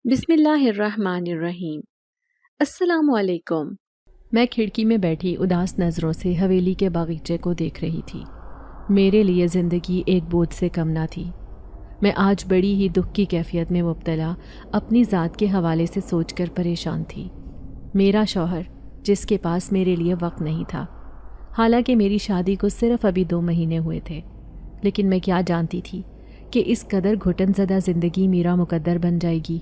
بسم اللہ الرحمن الرحیم۔ السلام علیکم۔ میں کھڑکی میں بیٹھی اداس نظروں سے حویلی کے باغیچے کو دیکھ رہی تھی۔ میرے لیے زندگی ایک بوجھ سے کم نہ تھی۔ میں آج بڑی ہی دکھ کی کیفیت میں مبتلا اپنی ذات کے حوالے سے سوچ کر پریشان تھی۔ میرا شوہر جس کے پاس میرے لیے وقت نہیں تھا، حالانکہ میری شادی کو صرف ابھی 2 مہینے ہوئے تھے، لیکن میں کیا جانتی تھی کہ اس قدر گھٹن زدہ زندگی میرا مقدر بن جائے گی۔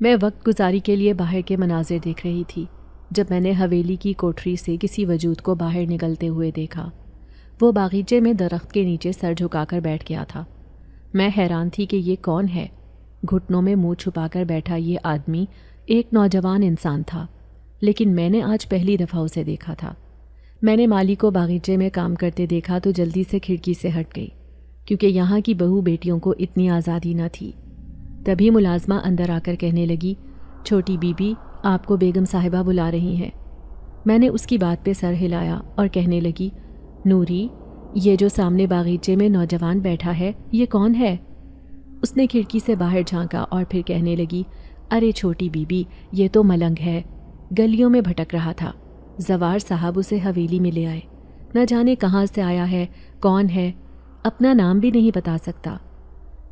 میں وقت گزاری کے لیے باہر کے مناظر دیکھ رہی تھی جب میں نے حویلی کی کوٹھری سے کسی وجود کو باہر نکلتے ہوئے دیکھا۔ وہ باغیچے میں درخت کے نیچے سر جھکا کر بیٹھ گیا تھا۔ میں حیران تھی کہ یہ کون ہے۔ گھٹنوں میں منہ چھپا کر بیٹھا یہ آدمی ایک نوجوان انسان تھا، لیکن میں نے آج پہلی دفعہ اسے دیکھا تھا۔ میں نے مالی کو باغیچے میں کام کرتے دیکھا تو جلدی سے کھڑکی سے ہٹ گئی، کیونکہ یہاں کی بہو بیٹیوں کو اتنی آزادی نہ تھی۔ تبھی ملازمہ اندر آ کر کہنے لگی، چھوٹی بی بی، آپ کو بیگم صاحبہ بلا رہی ہیں۔ میں نے اس کی بات پہ سر ہلایا اور کہنے لگی، نوری، یہ جو سامنے باغیچے میں نوجوان بیٹھا ہے یہ کون ہے؟ اس نے کھڑکی سے باہر جھانکا اور پھر کہنے لگی، ارے چھوٹی بی بی، یہ تو ملنگ ہے، گلیوں میں بھٹک رہا تھا، زوار صاحب اسے حویلی میں لے آئے، نہ جانے کہاں سے آیا ہے، کون ہے، اپنا نام بھی نہیں بتا سکتا۔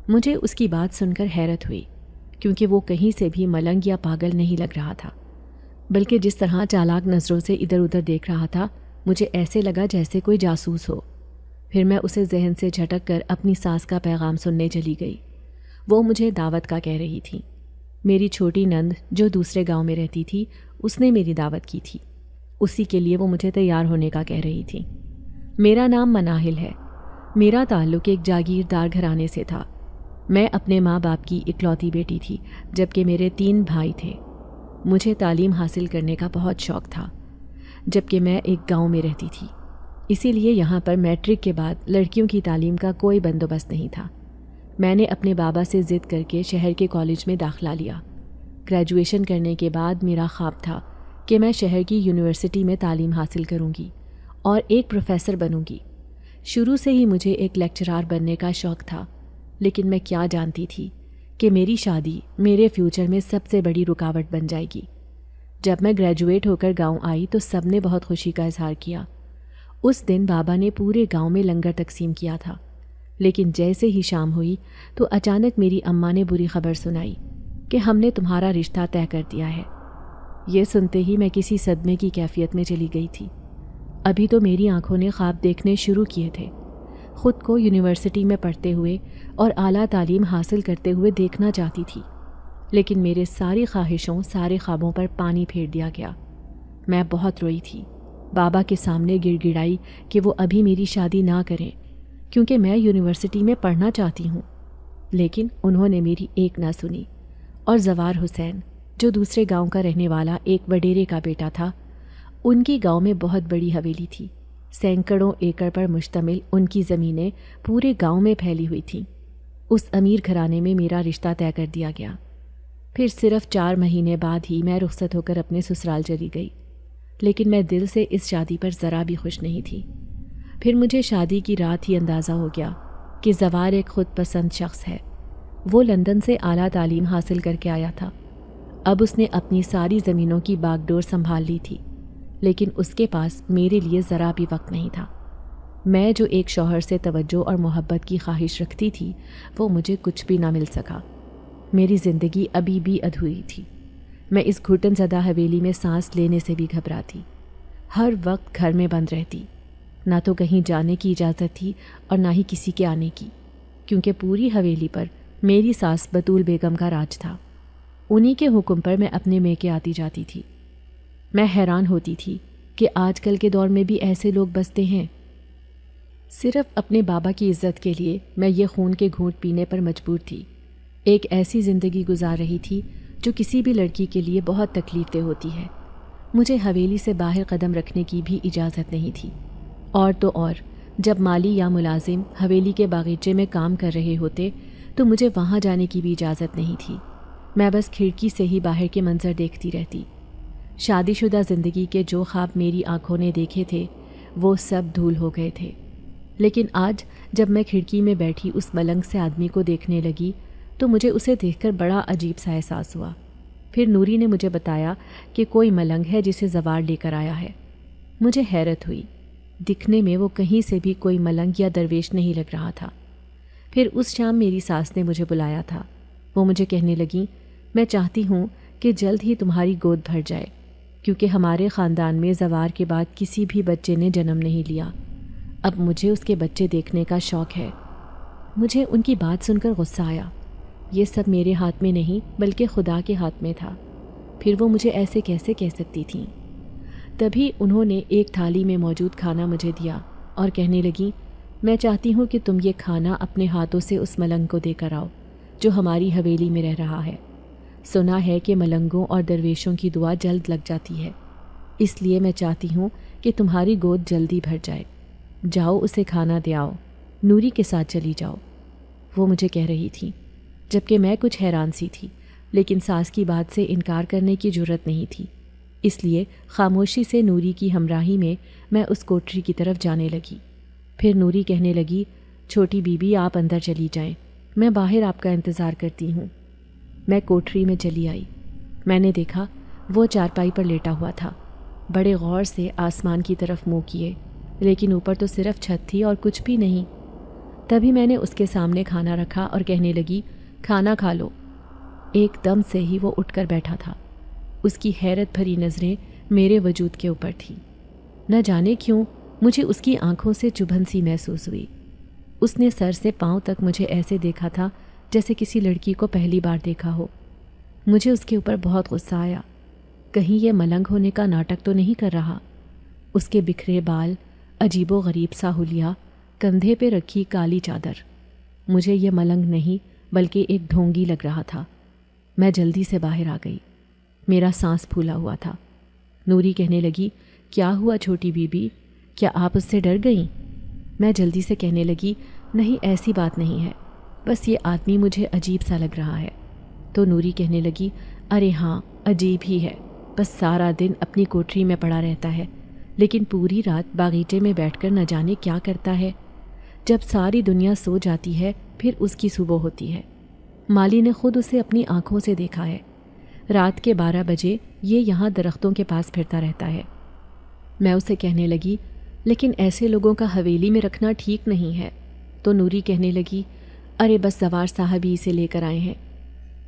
مجھے اس کی بات سن کر حیرت ہوئی، کیونکہ وہ کہیں سے بھی ملنگ یا پاگل نہیں لگ رہا تھا، بلکہ جس طرح چالاک نظروں سے ادھر ادھر دیکھ رہا تھا مجھے ایسے لگا جیسے کوئی جاسوس ہو۔ پھر میں اسے ذہن سے جھٹک کر اپنی ساس کا پیغام سننے چلی گئی۔ وہ مجھے دعوت کا کہہ رہی تھی۔ میری چھوٹی نند جو دوسرے گاؤں میں رہتی تھی اس نے میری دعوت کی تھی، اسی کے لیے وہ مجھے تیار ہونے کا کہہ رہی تھی۔ میرا نام مناہل ہے۔ میرا تعلق ایک جاگیردار گھرانے سے تھا۔ میں اپنے ماں باپ کی اکلوتی بیٹی تھی، جبکہ میرے 3 بھائی تھے۔ مجھے تعلیم حاصل کرنے کا بہت شوق تھا، جبکہ میں ایک گاؤں میں رہتی تھی، اسی لیے یہاں پر میٹرک کے بعد لڑکیوں کی تعلیم کا کوئی بندوبست نہیں تھا۔ میں نے اپنے بابا سے ضد کر کے شہر کے کالج میں داخلہ لیا۔ گریجویشن کرنے کے بعد میرا خواب تھا کہ میں شہر کی یونیورسٹی میں تعلیم حاصل کروں گی اور ایک پروفیسر بنوں گی۔ شروع سے ہی مجھے ایک لیکچرار بننے کا شوق تھا، لیکن میں کیا جانتی تھی کہ میری شادی میرے فیوچر میں سب سے بڑی رکاوٹ بن جائے گی۔ جب میں گریجویٹ ہو کر گاؤں آئی تو سب نے بہت خوشی کا اظہار کیا۔ اس دن بابا نے پورے گاؤں میں لنگر تقسیم کیا تھا، لیکن جیسے ہی شام ہوئی تو اچانک میری اماں نے بری خبر سنائی کہ ہم نے تمہارا رشتہ طے کر دیا ہے۔ یہ سنتے ہی میں کسی صدمے کی کیفیت میں چلی گئی تھی۔ ابھی تو میری آنکھوں نے خواب دیکھنے شروع کیے تھے، خود کو یونیورسٹی میں پڑھتے ہوئے اور اعلیٰ تعلیم حاصل کرتے ہوئے دیکھنا چاہتی تھی، لیکن میرے ساری خواہشوں، سارے خوابوں پر پانی پھیر دیا گیا۔ میں بہت روئی تھی، بابا کے سامنے گڑ گڑائی کہ وہ ابھی میری شادی نہ کریں، کیونکہ میں یونیورسٹی میں پڑھنا چاہتی ہوں، لیکن انہوں نے میری ایک نہ سنی، اور زوار حسین جو دوسرے گاؤں کا رہنے والا ایک وڈیرے کا بیٹا تھا، ان کی گاؤں میں بہت بڑی حویلی تھی، سینکڑوں ایکڑ پر مشتمل ان کی زمینیں پورے گاؤں میں پھیلی ہوئی تھیں۔ اس امیر گھرانے میں میرا رشتہ طے کر دیا گیا۔ پھر صرف 4 مہینے بعد ہی میں رخصت ہو کر اپنے سسرال چلی گئی، لیکن میں دل سے اس شادی پر ذرا بھی خوش نہیں تھی۔ پھر مجھے شادی کی رات ہی اندازہ ہو گیا کہ زوار ایک خود پسند شخص ہے۔ وہ لندن سے اعلیٰ تعلیم حاصل کر کے آیا تھا۔ اب اس نے اپنی ساری زمینوں کی باغ ڈور سنبھال لی تھی، لیکن اس کے پاس میرے لیے ذرا بھی وقت نہیں تھا۔ میں جو ایک شوہر سے توجہ اور محبت کی خواہش رکھتی تھی وہ مجھے کچھ بھی نہ مل سکا۔ میری زندگی ابھی بھی ادھوری تھی۔ میں اس گھٹن زدہ حویلی میں سانس لینے سے بھی گھبراتی، ہر وقت گھر میں بند رہتی، نہ تو کہیں جانے کی اجازت تھی اور نہ ہی کسی کے آنے کی، کیونکہ پوری حویلی پر میری ساس بطول بیگم کا راج تھا۔ انہی کے حکم پر میں اپنے میکے آتی جاتی تھی۔ میں حیران ہوتی تھی کہ آج کل کے دور میں بھی ایسے لوگ بستے ہیں۔ صرف اپنے بابا کی عزت کے لیے میں یہ خون کے گھونٹ پینے پر مجبور تھی۔ ایک ایسی زندگی گزار رہی تھی جو کسی بھی لڑکی کے لیے بہت تکلیف دہ ہوتی ہے۔ مجھے حویلی سے باہر قدم رکھنے کی بھی اجازت نہیں تھی، اور تو اور جب مالی یا ملازم حویلی کے باغیچے میں کام کر رہے ہوتے تو مجھے وہاں جانے کی بھی اجازت نہیں تھی۔ میں بس کھڑکی سے ہی باہر کے منظر دیکھتی رہتی۔ شادی شدہ زندگی کے جو خواب میری آنکھوں نے دیکھے تھے وہ سب دھول ہو گئے تھے، لیکن آج جب میں کھڑکی میں بیٹھی اس ملنگ سے آدمی کو دیکھنے لگی تو مجھے اسے دیکھ کر بڑا عجیب سا احساس ہوا۔ پھر نوری نے مجھے بتایا کہ کوئی ملنگ ہے جسے زوار لے کر آیا ہے۔ مجھے حیرت ہوئی، دکھنے میں وہ کہیں سے بھی کوئی ملنگ یا درویش نہیں لگ رہا تھا۔ پھر اس شام میری ساس نے مجھے بلایا تھا۔ وہ مجھے کہنے لگیں، میں چاہتی ہوں کہ جلد ہی تمہاری گود بھر جائے، کیونکہ ہمارے خاندان میں زوار کے بعد کسی بھی بچے نے جنم نہیں لیا۔ اب مجھے اس کے بچے دیکھنے کا شوق ہے۔ مجھے ان کی بات سن کر غصہ آیا۔ یہ سب میرے ہاتھ میں نہیں بلکہ خدا کے ہاتھ میں تھا، پھر وہ مجھے ایسے کیسے کہہ سکتی تھیں؟ تبھی انہوں نے ایک تھالی میں موجود کھانا مجھے دیا اور کہنے لگیں، میں چاہتی ہوں کہ تم یہ کھانا اپنے ہاتھوں سے اس ملنگ کو دے کر آؤ جو ہماری حویلی میں رہ رہا ہے۔ سنا ہے کہ ملنگوں اور درویشوں کی دعا جلد لگ جاتی ہے، اس لیے میں چاہتی ہوں کہ تمہاری گود جلدی بھر جائے۔ جاؤ اسے کھانا دے آؤ، نوری کے ساتھ چلی جاؤ۔ وہ مجھے کہہ رہی تھیں، جبکہ میں کچھ حیران سی تھی، لیکن ساس کی بات سے انکار کرنے کی جرت نہیں تھی، اس لیے خاموشی سے نوری کی ہمراہی میں اس کوٹری کی طرف جانے لگی۔ پھر نوری کہنے لگی، چھوٹی بی بی آپ اندر چلی جائیں، میں باہر آپ کا انتظار کرتی ہوں۔ میں کوٹری میں چلی آئی۔ میں نے دیکھا وہ چارپائی پر لیٹا ہوا تھا، بڑے غور سے آسمان کی طرف منہ کیے، لیکن اوپر تو صرف چھت تھی اور کچھ بھی نہیں۔ تبھی میں نے اس کے سامنے کھانا رکھا اور کہنے لگی، کھانا کھا لو۔ ایک دم سے ہی وہ اٹھ کر بیٹھا تھا۔ اس کی حیرت بھری نظریں میرے وجود کے اوپر تھیں۔ نہ جانے کیوں مجھے اس کی آنکھوں سے چبھن سی محسوس ہوئی۔ اس نے سر سے پاؤں تک مجھے ایسے دیکھا تھا جیسے کسی لڑکی کو پہلی بار دیکھا ہو۔ مجھے اس کے اوپر بہت غصہ آیا، کہیں یہ ملنگ ہونے کا ناٹک تو نہیں کر رہا۔ اس کے بکھرے بال، عجیب و غریب سا حلیہ، کندھے پہ رکھی کالی چادر، مجھے یہ ملنگ نہیں بلکہ ایک ڈھونگی لگ رہا تھا۔ میں جلدی سے باہر آ گئی، میرا سانس پھولا ہوا تھا۔ نوری کہنے لگی، کیا ہوا چھوٹی بی بی، کیا آپ اس سے ڈر گئیں؟ میں جلدی سے کہنے لگی، نہیں ایسی بات نہیں ہے، بس یہ آدمی مجھے عجیب سا لگ رہا ہے۔ تو نوری کہنے لگی، ارے ہاں عجیب ہی ہے، بس سارا دن اپنی کوٹری میں پڑا رہتا ہے، لیکن پوری رات باغیچے میں بیٹھ کر نہ جانے کیا کرتا ہے۔ جب ساری دنیا سو جاتی ہے پھر اس کی صبح ہوتی ہے۔ مالی نے خود اسے اپنی آنکھوں سے دیکھا ہے، رات کے 12 بجے یہ یہاں درختوں کے پاس پھرتا رہتا ہے۔ میں اسے کہنے لگی، لیکن ایسے لوگوں کا حویلی میں رکھنا ٹھیک نہیں ہے۔ تو نوری کہنے لگی، ارے بس زوار صاحب ہی اسے لے کر آئے ہیں۔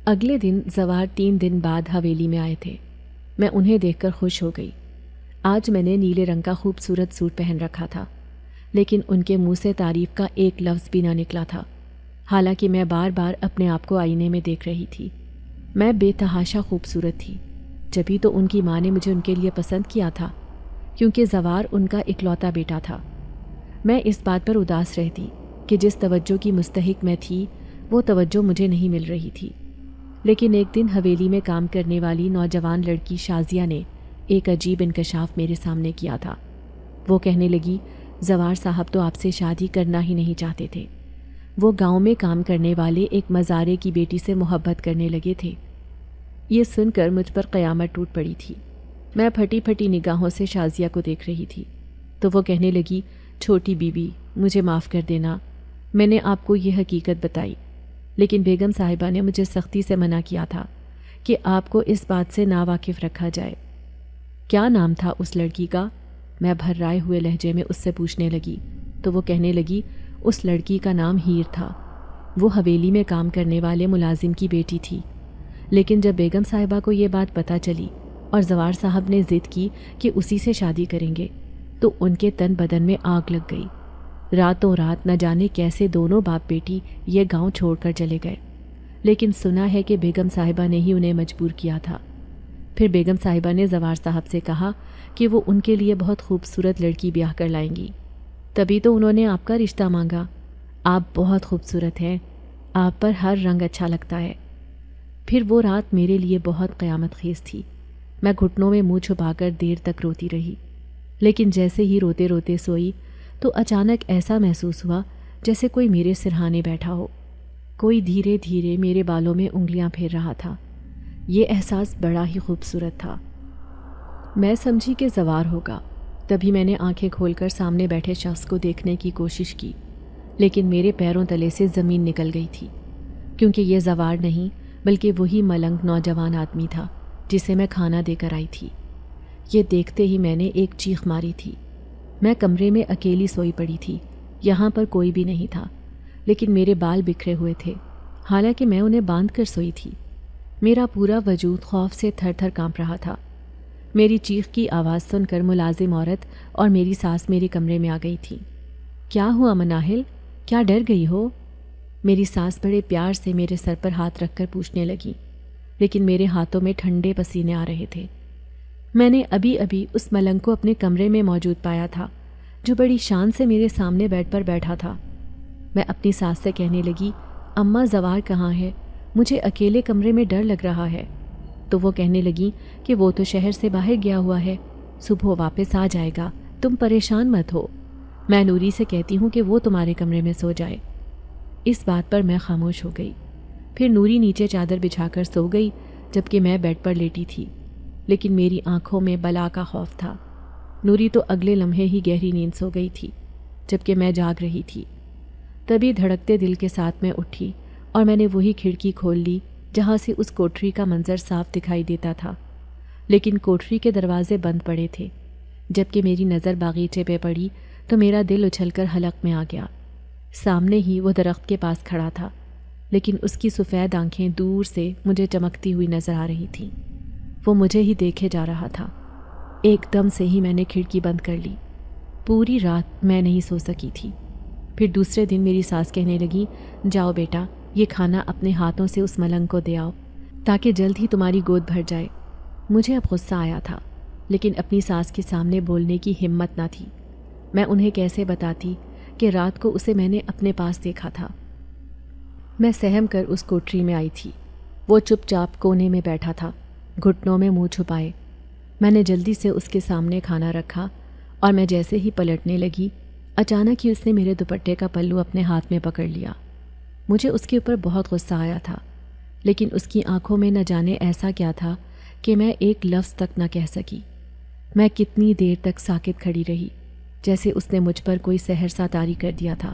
اگلے دن زوار 3 دن بعد حویلی میں آئے تھے۔ میں انہیں دیکھ کر خوش ہو گئی۔ آج میں نے نیلے رنگ کا خوبصورت سوٹ پہن رکھا تھا، لیکن ان کے منہ سے تعریف کا ایک لفظ بھی نہ نکلا تھا، حالانکہ میں بار بار اپنے آپ کو آئینے میں دیکھ رہی تھی۔ میں بے تحاشا خوبصورت تھی، جبھی تو ان کی ماں نے مجھے ان کے لیے پسند کیا تھا، کیونکہ زوار ان کا اکلوتا بیٹا تھا۔ میں اس بات پر اداس رہتی کہ جس توجہ کی مستحق میں تھی وہ توجہ مجھے نہیں مل رہی تھی۔ لیکن ایک دن حویلی میں کام کرنے والی نوجوان لڑکی شازیہ نے ایک عجیب انکشاف میرے سامنے کیا تھا۔ وہ کہنے لگی، زوار صاحب تو آپ سے شادی کرنا ہی نہیں چاہتے تھے، وہ گاؤں میں کام کرنے والے ایک مزارے کی بیٹی سے محبت کرنے لگے تھے۔ یہ سن کر مجھ پر قیامت ٹوٹ پڑی تھی۔ میں پھٹی پھٹی نگاہوں سے شازیہ کو دیکھ رہی تھی تو وہ کہنے لگی، چھوٹی بی بی مجھے معاف کر دینا، میں نے آپ کو یہ حقیقت بتائی، لیکن بیگم صاحبہ نے مجھے سختی سے منع کیا تھا کہ آپ کو اس بات سے ناواقف رکھا جائے۔ کیا نام تھا اس لڑکی کا؟ میں بھررائے ہوئے لہجے میں اس سے پوچھنے لگی تو وہ کہنے لگی، اس لڑکی کا نام ہیر تھا، وہ حویلی میں کام کرنے والے ملازم کی بیٹی تھی۔ لیکن جب بیگم صاحبہ کو یہ بات پتہ چلی اور زوار صاحب نے ضد کی کہ اسی سے شادی کریں گے تو ان کے تن بدن میں آگ لگ گئی۔ راتوں رات نہ جانے کیسے دونوں باپ بیٹی یہ گاؤں چھوڑ کر چلے گئے، لیکن سنا ہے کہ بیگم صاحبہ نے ہی انہیں مجبور کیا تھا۔ پھر بیگم صاحبہ نے زوار صاحب سے کہا کہ وہ ان کے لیے بہت خوبصورت لڑکی بیاہ کر لائیں گی، تبھی تو انہوں نے آپ کا رشتہ مانگا۔ آپ بہت خوبصورت ہیں، آپ پر ہر رنگ اچھا لگتا ہے۔ پھر وہ رات میرے لیے بہت قیامت خیز تھی۔ میں گھٹنوں میں منہ چھپا کر دیر تک روتی رہی، لیکن جیسے ہی روتے روتے سوئی تو اچانک ایسا محسوس ہوا جیسے کوئی میرے سرہانے بیٹھا ہو، کوئی دھیرے دھیرے میرے بالوں میں انگلیاں پھیر رہا تھا۔ یہ احساس بڑا ہی خوبصورت تھا۔ میں سمجھی کہ زوار ہوگا، تبھی میں نے آنکھیں کھول کر سامنے بیٹھے شخص کو دیکھنے کی کوشش کی، لیکن میرے پیروں تلے سے زمین نکل گئی تھی۔ کیونکہ یہ زوار نہیں بلکہ وہی ملنگ نوجوان آدمی تھا جسے میں کھانا دے کر آئی تھی۔ یہ دیکھتے ہی میں نے ایک چیخ ماری تھی۔ میں کمرے میں اکیلی سوئی پڑی تھی، یہاں پر کوئی بھی نہیں تھا، لیکن میرے بال بکھرے ہوئے تھے، حالانکہ میں انہیں باندھ کر سوئی تھی۔ میرا پورا وجود خوف سے تھر تھر کانپ رہا تھا۔ میری چیخ کی آواز سن کر ملازم عورت اور میری ساس میرے کمرے میں آ گئی تھی۔ کیا ہوا مناہل، کیا ڈر گئی ہو؟ میری ساس بڑے پیار سے میرے سر پر ہاتھ رکھ کر پوچھنے لگی، لیکن میرے ہاتھوں میں ٹھنڈے پسینے آ رہے تھے۔ میں نے ابھی اس ملنگ کو اپنے کمرے میں موجود پایا تھا، جو بڑی شان سے میرے سامنے بیڈ پر بیٹھا تھا۔ میں اپنی ساس سے کہنے لگی، اماں زوار کہاں ہے؟ مجھے اکیلے کمرے میں ڈر لگ رہا ہے۔ تو وہ کہنے لگی کہ وہ تو شہر سے باہر گیا ہوا ہے، صبح واپس آ جائے گا، تم پریشان مت ہو۔ میں نوری سے کہتی ہوں کہ وہ تمہارے کمرے میں سو جائے۔ اس بات پر میں خاموش ہو گئی۔ پھر نوری نیچے چادر بچھا کر سو گئی، جبکہ میں بیڈ پر لیٹی تھی، لیکن میری آنکھوں میں بلا کا خوف تھا۔ نوری تو اگلے لمحے ہی گہری نیند سو گئی تھی، جبکہ میں جاگ رہی تھی۔ تبھی دھڑکتے دل کے ساتھ میں اٹھی اور میں نے وہی کھڑکی کھول لی جہاں سے اس کوٹری کا منظر صاف دکھائی دیتا تھا، لیکن کوٹری کے دروازے بند پڑے تھے۔ جبکہ میری نظر باغیچے پہ پڑی تو میرا دل اچھل کر حلق میں آ گیا۔ سامنے ہی وہ درخت کے پاس کھڑا تھا، لیکن اس کی سفید آنکھیں دور سے مجھے چمکتی ہوئی نظر آ رہی تھیں۔ وہ مجھے ہی دیکھے جا رہا تھا۔ ایک دم سے ہی میں نے کھڑکی بند کر لی۔ پوری رات میں نہیں سو سکی تھی۔ پھر دوسرے دن میری ساس کہنے لگی، جاؤ بیٹا، یہ کھانا اپنے ہاتھوں سے اس ملنگ کو دے آؤ تاکہ جلد ہی تمہاری گود بھر جائے۔ مجھے اب غصہ آیا تھا، لیکن اپنی ساس کے سامنے بولنے کی ہمت نہ تھی۔ میں انہیں کیسے بتاتی کہ رات کو اسے میں نے اپنے پاس دیکھا تھا۔ میں سہم کر اس کوٹری میں آئی تھی۔ وہ چپ چاپ کونے میں بیٹھا تھا، گھٹنوں میں منہ چھپائے۔ میں نے جلدی سے اس کے سامنے کھانا رکھا اور میں جیسے ہی پلٹنے لگی، اچانک ہی اس نے میرے دوپٹے کا پلو اپنے ہاتھ میں پکڑ لیا۔ مجھے اس کے اوپر بہت غصہ آیا تھا، لیکن اس کی آنکھوں میں نہ جانے ایسا کیا تھا کہ میں ایک لفظ تک نہ کہہ سکی۔ میں کتنی دیر تک ساکت کھڑی رہی، جیسے اس نے مجھ پر کوئی سحر سا طاری کر دیا تھا۔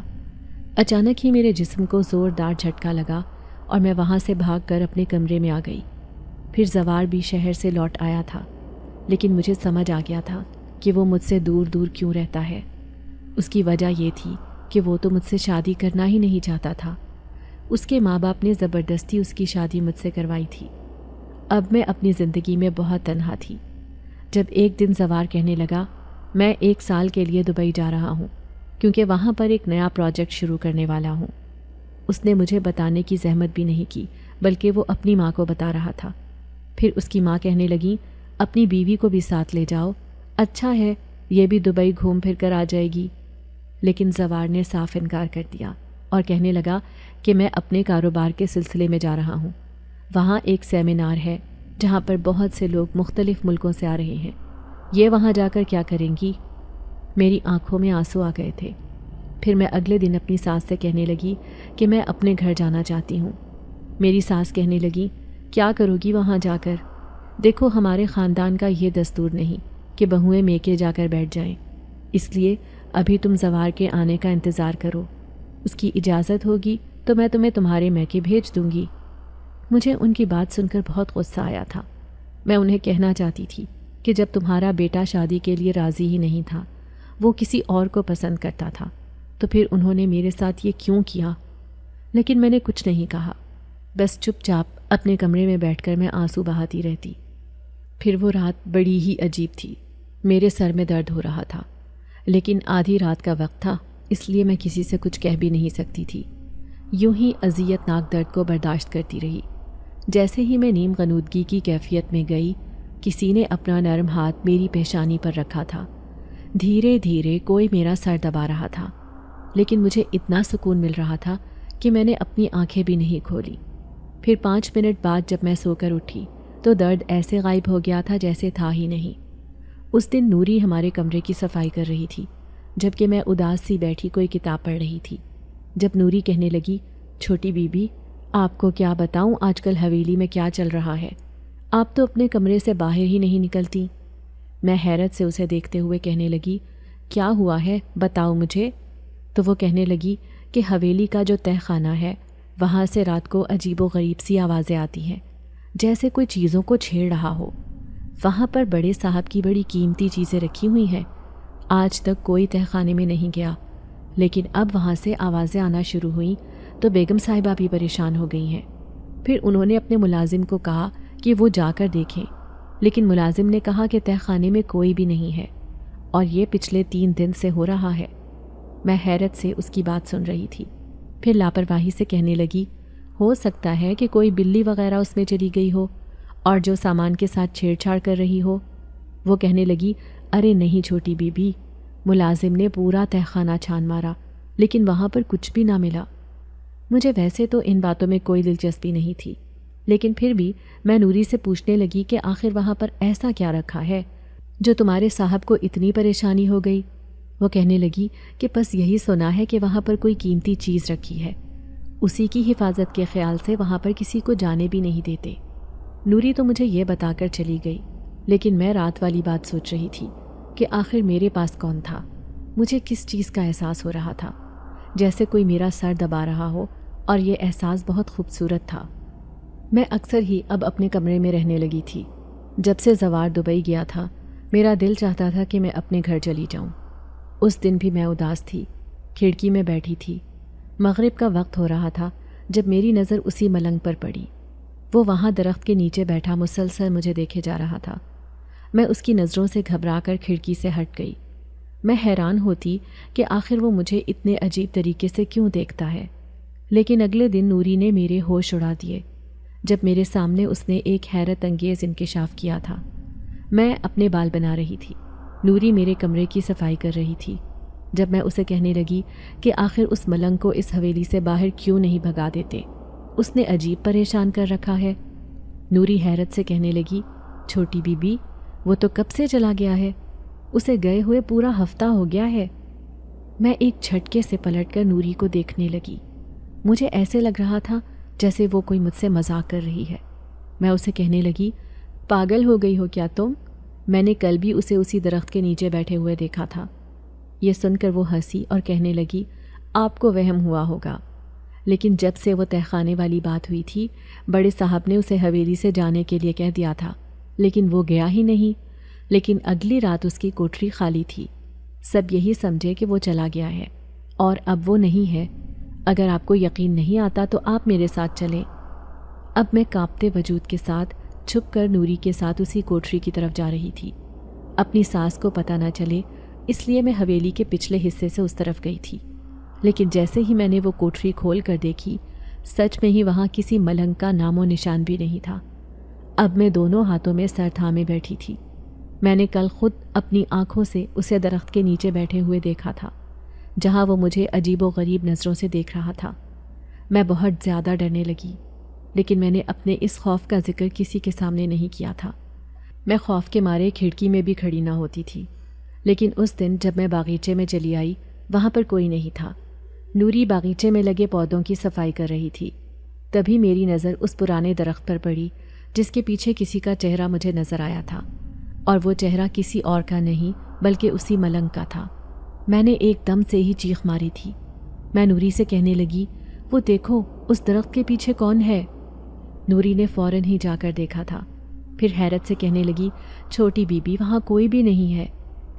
اچانک ہی میرے جسم کو زوردار جھٹکا لگا اور میں وہاں سے بھاگ کر اپنے کمرے میں آ گئی۔ پھر زوار بھی شہر سے لوٹ آیا تھا، لیکن مجھے سمجھ آ گیا تھا کہ وہ مجھ سے دور دور کیوں رہتا ہے۔ اس کی وجہ یہ تھی کہ وہ تو مجھ سے شادی کرنا ہی نہیں چاہتا تھا۔ اس کے ماں باپ نے زبردستی اس کی شادی مجھ سے کروائی تھی۔ اب میں اپنی زندگی میں بہت تنہا تھی۔ جب ایک دن زوار کہنے لگا، میں 1 سال کے لیے دبئی جا رہا ہوں کیونکہ وہاں پر ایک نیا پروجیکٹ شروع کرنے والا ہوں۔ اس نے مجھے بتانے کی زحمت بھی نہیں کی، بلکہ وہ اپنی ماں کو بتا رہا تھا۔ پھر اس کی ماں کہنے لگی، اپنی بیوی کو بھی ساتھ لے جاؤ، اچھا ہے یہ بھی دبئی گھوم پھر کر آ جائے گی۔ لیکن زوار نے صاف انکار کر دیا اور کہنے لگا کہ میں اپنے کاروبار کے سلسلے میں جا رہا ہوں۔ وہاں ایک سیمینار ہے جہاں پر بہت سے لوگ مختلف ملکوں سے آ رہے ہیں، یہ وہاں جا کر کیا کریں گی؟ میری آنکھوں میں آنسو آ گئے تھے۔ پھر میں اگلے دن اپنی ساس سے کہنے لگی کہ میں اپنے گھر جانا چاہتی ہوں۔ میری ساس کہنے لگی، کیا کرو گی وہاں جا کر؟ دیکھو ہمارے خاندان کا یہ دستور نہیں کہ بہوئیں میکے جا کر بیٹھ جائیں، اس لیے ابھی تم زوار کے آنے کا انتظار کرو، اس کی اجازت ہوگی تو میں تمہیں تمہارے میکے بھیج دوں گی۔ مجھے ان کی بات سن کر بہت غصہ آیا تھا۔ میں انہیں کہنا چاہتی تھی کہ جب تمہارا بیٹا شادی کے لیے راضی ہی نہیں تھا، وہ کسی اور کو پسند کرتا تھا، تو پھر انہوں نے میرے ساتھ یہ کیوں کیا؟ لیکن میں نے کچھ نہیں کہا، بس چپ چاپ اپنے کمرے میں بیٹھ کر میں آنسو بہاتی رہتی۔ پھر وہ رات بڑی ہی عجیب تھی۔ میرے سر میں درد ہو رہا تھا، لیکن آدھی رات کا وقت تھا، اس لیے میں کسی سے کچھ کہہ بھی نہیں سکتی تھی۔ یوں ہی اذیت ناک درد کو برداشت کرتی رہی۔ جیسے ہی میں نیم غنودگی کی کیفیت میں گئی، کسی نے اپنا نرم ہاتھ میری پیشانی پر رکھا تھا۔ دھیرے دھیرے کوئی میرا سر دبا رہا تھا، لیکن مجھے اتنا سکون مل رہا تھا کہ میں نے اپنی آنکھیں بھی نہیں کھولی۔ پھر 5 منٹ بعد جب میں سو کر اٹھی تو درد ایسے غائب ہو گیا تھا جیسے تھا ہی نہیں۔ اس دن نوری ہمارے کمرے کی صفائی کر رہی تھی، جبکہ میں اداس سی بیٹھی کوئی کتاب پڑھ رہی تھی۔ جب نوری کہنے لگی، چھوٹی بی بی، آپ کو کیا بتاؤں آج کل حویلی میں کیا چل رہا ہے، آپ تو اپنے کمرے سے باہر ہی نہیں نکلتی۔ میں حیرت سے اسے دیکھتے ہوئے کہنے لگی، کیا ہوا ہے بتاؤ مجھے۔ تو وہ کہنے لگی کہ حویلی کا جو تہ خانہ ہے وہاں سے رات کو عجیب و غریب سی آوازیں آتی ہیں، جیسے کوئی چیزوں کو چھیڑ رہا ہو۔ وہاں پر بڑے صاحب کی بڑی قیمتی چیزیں رکھی ہوئی ہیں۔ آج تک کوئی تہہ خانے میں نہیں گیا، لیکن اب وہاں سے آوازیں آنا شروع ہوئیں تو بیگم صاحبہ بھی پریشان ہو گئی ہیں۔ پھر انہوں نے اپنے ملازم کو کہا کہ وہ جا کر دیکھیں، لیکن ملازم نے کہا کہ تہہ خانے میں کوئی بھی نہیں ہے، اور یہ پچھلے 3 دن سے ہو رہا ہے۔ میں حیرت سے اس کی بات سن رہی تھی، پھر لاپرواہی سے کہنے لگی، ہو سکتا ہے کہ کوئی بلی وغیرہ اس میں چلی گئی ہو اور جو سامان کے ساتھ چھیڑ چھاڑ کر رہی ہو۔ وہ کہنے لگی، ارے نہیں چھوٹی بی بی، ملازم نے پورا تہہ خانہ چھان مارا لیکن وہاں پر کچھ بھی نہ ملا۔ مجھے ویسے تو ان باتوں میں کوئی دلچسپی نہیں تھی، لیکن پھر بھی میں نوری سے پوچھنے لگی کہ آخر وہاں پر ایسا کیا رکھا ہے جو تمہارے صاحب کو اتنی پریشانی ہو گئی۔ وہ کہنے لگی کہ بس یہی سنا ہے کہ وہاں پر کوئی قیمتی چیز رکھی ہے، اسی کی حفاظت کے خیال سے وہاں پر کسی کو جانے بھی نہیں دیتے۔ نوری تو مجھے یہ بتا کر چلی گئی، لیکن میں رات والی بات سوچ رہی تھی کہ آخر میرے پاس کون تھا۔ مجھے کس چیز کا احساس ہو رہا تھا، جیسے کوئی میرا سر دبا رہا ہو، اور یہ احساس بہت خوبصورت تھا۔ میں اکثر ہی اب اپنے کمرے میں رہنے لگی تھی۔ جب سے زوار دبئی گیا تھا، میرا دل چاہتا تھا کہ میں اپنے گھر چلی جاؤں۔ اس دن بھی میں اداس تھی، کھڑکی میں بیٹھی تھی۔ مغرب کا وقت ہو رہا تھا جب میری نظر اسی ملنگ پر پڑی۔ وہ وہاں درخت کے نیچے بیٹھا مسلسل مجھے دیکھے جا رہا تھا۔ میں اس کی نظروں سے گھبرا کر کھڑکی سے ہٹ گئی۔ میں حیران ہوتی کہ آخر وہ مجھے اتنے عجیب طریقے سے کیوں دیکھتا ہے، لیکن اگلے دن نوری نے میرے ہوش اڑا دیے جب میرے سامنے اس نے ایک حیرت انگیز انکشاف کیا تھا۔ میں اپنے بال بنا رہی تھی، نوری میرے کمرے کی صفائی کر رہی تھی۔ جب میں اسے کہنے لگی کہ آخر اس ملنگ کو اس حویلی سے باہر کیوں نہیں بھگا دیتے، اس نے عجیب پریشان کر رکھا ہے۔ نوری حیرت سے کہنے لگی، چھوٹی بی بی، وہ تو کب سے چلا گیا ہے، اسے گئے ہوئے پورا ہفتہ ہو گیا ہے۔ میں ایک جھٹکے سے پلٹ کر نوری کو دیکھنے لگی۔ مجھے ایسے لگ رہا تھا جیسے وہ کوئی مجھ سے مذاق کر رہی ہے۔ میں اسے کہنے لگی، پاگل ہو گئی ہو کیا تم؟ میں نے کل بھی اسے اسی درخت کے نیچے بیٹھے ہوئے دیکھا تھا۔ یہ سن کر وہ ہنسی اور کہنے لگی، آپ کو وہم ہوا ہوگا، لیکن جب سے وہ تہہ خانے والی بات ہوئی تھی، بڑے صاحب نے اسے حویلی سے جانے کے لیے کہہ دیا تھا، لیکن وہ گیا ہی نہیں۔ لیکن اگلی رات اس کی کوٹری خالی تھی۔ سب یہی سمجھے کہ وہ چلا گیا ہے، اور اب وہ نہیں ہے۔ اگر آپ کو یقین نہیں آتا تو آپ میرے ساتھ چلیں۔ اب میں کانپتے وجود کے ساتھ چھپ کر نوری کے ساتھ اسی کوٹری کی طرف جا رہی تھی۔ اپنی ساس کو پتہ نہ چلے اس لیے میں حویلی کے پچھلے حصے سے اس طرف گئی تھی، لیکن جیسے ہی میں نے وہ کوٹری کھول کر دیکھی، سچ میں ہی وہاں کسی ملنگ کا نام و نشان بھی نہیں تھا۔ اب میں دونوں ہاتھوں میں سر تھامے بیٹھی تھی۔ میں نے کل خود اپنی آنکھوں سے اسے درخت کے نیچے بیٹھے ہوئے دیکھا تھا، جہاں وہ مجھے عجیب و غریب نظروں سے دیکھ رہا تھا۔ میں بہت زیادہ ڈرنے لگی، لیکن میں نے اپنے اس خوف کا ذکر کسی کے سامنے نہیں کیا تھا۔ میں خوف کے مارے کھڑکی میں بھی کھڑی نہ ہوتی تھی، لیکن اس دن جب میں باغیچے میں چلی آئی، وہاں پر کوئی نہیں تھا۔ نوری باغیچے میں لگے پودوں کی صفائی کر رہی تھی۔ تبھی میری نظر اس پرانے درخت پر پڑی جس کے پیچھے کسی کا چہرہ مجھے نظر آیا تھا، اور وہ چہرہ کسی اور کا نہیں بلکہ اسی ملنگ کا تھا۔ میں نے ایک دم سے ہی چیخ ماری تھی۔ میں نوری سے کہنے لگی، وہ دیکھو اس درخت کے پیچھے کون ہے؟ نوری نے فوراً ہی جا کر دیکھا تھا، پھر حیرت سے کہنے لگی، چھوٹی بی بی، وہاں کوئی بھی نہیں ہے،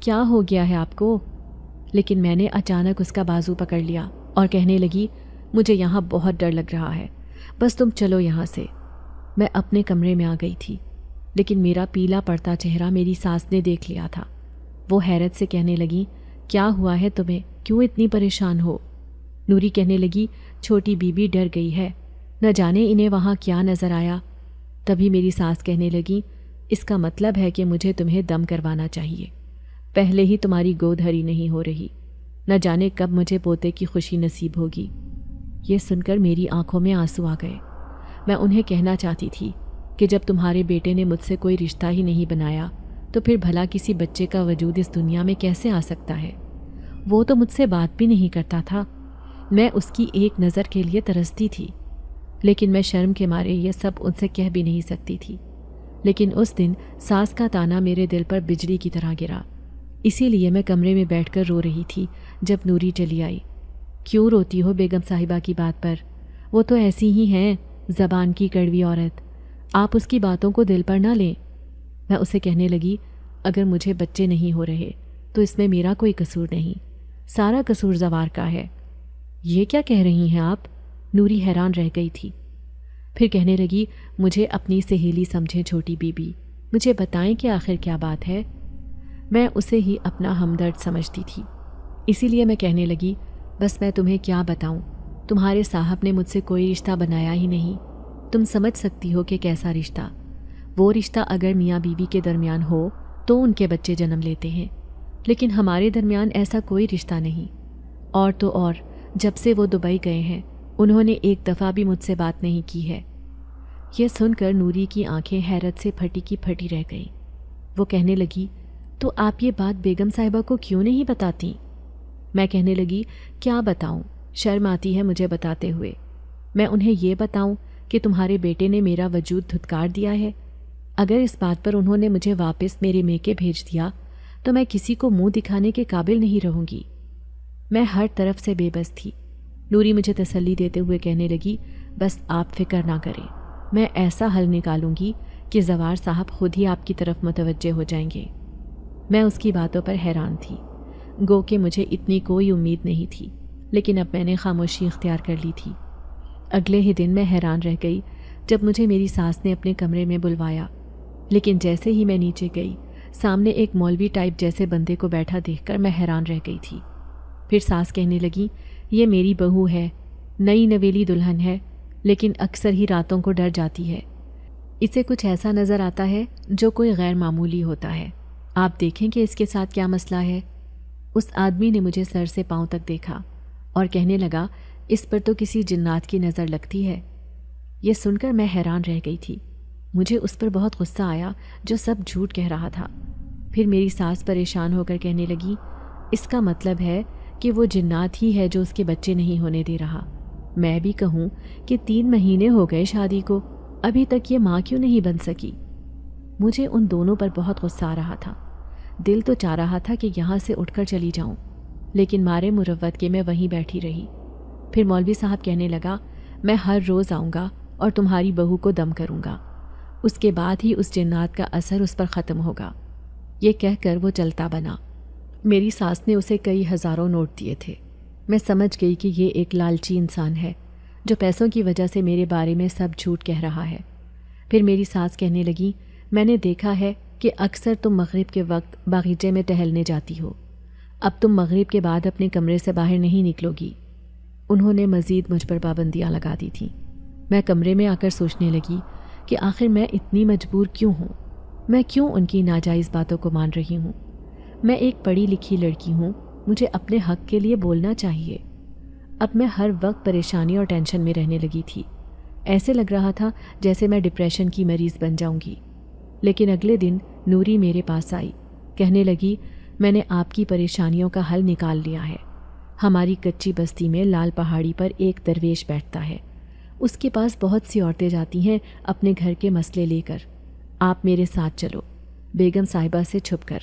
کیا ہو گیا ہے آپ کو؟ لیکن میں نے اچانک اس کا بازو پکڑ لیا اور کہنے لگی، مجھے یہاں بہت ڈر لگ رہا ہے، بس تم چلو یہاں سے۔ میں اپنے کمرے میں آ گئی تھی، لیکن میرا پیلا پڑتا چہرہ میری ساس نے دیکھ لیا تھا۔ وہ حیرت سے کہنے لگی، کیا ہوا ہے تمہیں، کیوں اتنی پریشان ہو؟ نوری کہنے لگی، چھوٹی بی بی ڈر گئی ہے، نہ جانے انہیں وہاں کیا نظر آیا۔ تبھی میری ساس کہنے لگی، اس کا مطلب ہے کہ مجھے تمہیں دم کروانا چاہیے، پہلے ہی تمہاری گود ہری نہیں ہو رہی، نہ جانے کب مجھے پوتے کی خوشی نصیب ہوگی۔ یہ سن کر میری آنکھوں میں آنسو آ گئے۔ میں انہیں کہنا چاہتی تھی کہ جب تمہارے بیٹے نے مجھ سے کوئی رشتہ ہی نہیں بنایا تو پھر بھلا کسی بچے کا وجود اس دنیا میں کیسے آ سکتا ہے؟ وہ تو مجھ سے بات بھی نہیں کرتا تھا، میں اس کی ایک نظر کے لیے ترستی تھی، لیکن میں شرم کے مارے یہ سب ان سے کہہ بھی نہیں سکتی تھی۔ لیکن اس دن ساس کا تانا میرے دل پر بجلی کی طرح گرا، اسی لیے میں کمرے میں بیٹھ کر رو رہی تھی جب نوری چلی آئی۔ کیوں روتی ہو بیگم صاحبہ کی بات پر؟ وہ تو ایسی ہی ہیں، زبان کی کڑوی عورت، آپ اس کی باتوں کو دل پر نہ لیں۔ میں اسے کہنے لگی، اگر مجھے بچے نہیں ہو رہے تو اس میں میرا کوئی قصور نہیں، سارا قصور زوار کا ہے۔ یہ کیا کہہ رہی ہیں آپ؟ نوری حیران رہ گئی تھی۔ پھر کہنے لگی، مجھے اپنی سہیلی سمجھیں چھوٹی بی بی، مجھے بتائیں کہ آخر کیا بات ہے۔ میں اسے ہی اپنا ہمدرد سمجھتی تھی، اسی لیے میں کہنے لگی، بس میں تمہیں کیا بتاؤں، تمہارے صاحب نے مجھ سے کوئی رشتہ بنایا ہی نہیں۔ تم سمجھ سکتی ہو کہ کیسا رشتہ، وہ رشتہ اگر میاں بیوی کے درمیان ہو تو ان کے بچے جنم لیتے ہیں، لیکن ہمارے درمیان ایسا کوئی رشتہ نہیں۔ اور تو اور جب سے وہ دبئی گئے ہیں انہوں نے ایک دفعہ بھی مجھ سے بات نہیں کی ہے۔ یہ سن کر نوری کی آنکھیں حیرت سے پھٹی کی پھٹی رہ گئیں۔ وہ کہنے لگی، تو آپ یہ بات بیگم صاحبہ کو کیوں نہیں بتاتی؟ میں کہنے لگی، کیا بتاؤں، شرم آتی ہے مجھے بتاتے ہوئے۔ میں انہیں یہ بتاؤں کہ تمہارے بیٹے نے میرا وجود دھتکار دیا ہے؟ اگر اس بات پر انہوں نے مجھے واپس میرے میکے بھیج دیا تو میں کسی کو منہ دکھانے کے قابل نہیں رہوں گی۔ میں ہر طرف سے بے بس تھی۔ نوری مجھے تسلی دیتے ہوئے کہنے لگی، بس آپ فکر نہ کریں، میں ایسا حل نکالوں گی کہ زوار صاحب خود ہی آپ کی طرف متوجہ ہو جائیں گے۔ میں اس کی باتوں پر حیران تھی، گو کہ مجھے اتنی کوئی امید نہیں تھی، لیکن اب میں نے خاموشی اختیار کر لی تھی۔ اگلے ہی دن میں حیران رہ گئی جب مجھے میری ساس نے اپنے کمرے میں بلوایا، لیکن جیسے ہی میں نیچے گئی سامنے ایک مولوی ٹائپ جیسے بندے کو بیٹھا دیکھ کر میں حیران رہ گئی تھی۔ پھر ساس کہنے لگی، یہ میری بہو ہے، نئی نویلی دلہن ہے، لیکن اکثر ہی راتوں کو ڈر جاتی ہے، اسے کچھ ایسا نظر آتا ہے جو کوئی غیر معمولی ہوتا ہے، آپ دیکھیں کہ اس کے ساتھ کیا مسئلہ ہے۔ اس آدمی نے مجھے سر سے پاؤں تک دیکھا اور کہنے لگا، اس پر تو کسی جنات کی نظر لگتی ہے۔ یہ سن کر میں حیران رہ گئی تھی، مجھے اس پر بہت غصہ آیا جو سب جھوٹ کہہ رہا تھا۔ پھر میری ساس پریشان ہو کر کہنے لگی، اس کا مطلب ہے کہ وہ جنات ہی ہے جو اس کے بچے نہیں ہونے دے رہا۔ میں بھی کہوں کہ 3 مہینے ہو گئے شادی کو، ابھی تک یہ ماں کیوں نہیں بن سکی؟ مجھے ان دونوں پر بہت غصہ آ رہا تھا، دل تو چاہ رہا تھا کہ یہاں سے اٹھ کر چلی جاؤں، لیکن مارے مروت کے میں وہیں بیٹھی رہی۔ پھر مولوی صاحب کہنے لگا، میں ہر روز آؤں گا اور تمہاری بہو کو دم کروں گا، اس کے بعد ہی اس جنات کا اثر اس پر ختم ہوگا۔ یہ کہہ کر وہ چلتا بنا۔ میری ساس نے اسے کئی ہزاروں نوٹ دیے تھے۔ میں سمجھ گئی کہ یہ ایک لالچی انسان ہے جو پیسوں کی وجہ سے میرے بارے میں سب جھوٹ کہہ رہا ہے۔ پھر میری ساس کہنے لگی، میں نے دیکھا ہے کہ اکثر تم مغرب کے وقت باغیچے میں ٹہلنے جاتی ہو، اب تم مغرب کے بعد اپنے کمرے سے باہر نہیں نکلو گی۔ انہوں نے مزید مجھ پر پابندیاں لگا دی تھیں۔ میں کمرے میں آ کر سوچنے لگی کہ آخر میں اتنی مجبور کیوں ہوں، میں کیوں ان کی ناجائز باتوں کو مان رہی ہوں؟ میں ایک پڑھی لکھی لڑکی ہوں، مجھے اپنے حق کے لیے بولنا چاہیے۔ اب میں ہر وقت پریشانی اور ٹینشن میں رہنے لگی تھی، ایسے لگ رہا تھا جیسے میں ڈپریشن کی مریض بن جاؤں گی۔ لیکن اگلے دن نوری میرے پاس آئی، کہنے لگی، میں نے آپ کی پریشانیوں کا حل نکال لیا ہے۔ ہماری کچی بستی میں لال پہاڑی پر ایک درویش بیٹھتا ہے، اس کے پاس بہت سی عورتیں جاتی ہیں اپنے گھر کے مسئلے لے کر۔ آپ میرے ساتھ چلو، بیگم صاحبہ سے چھپ کر۔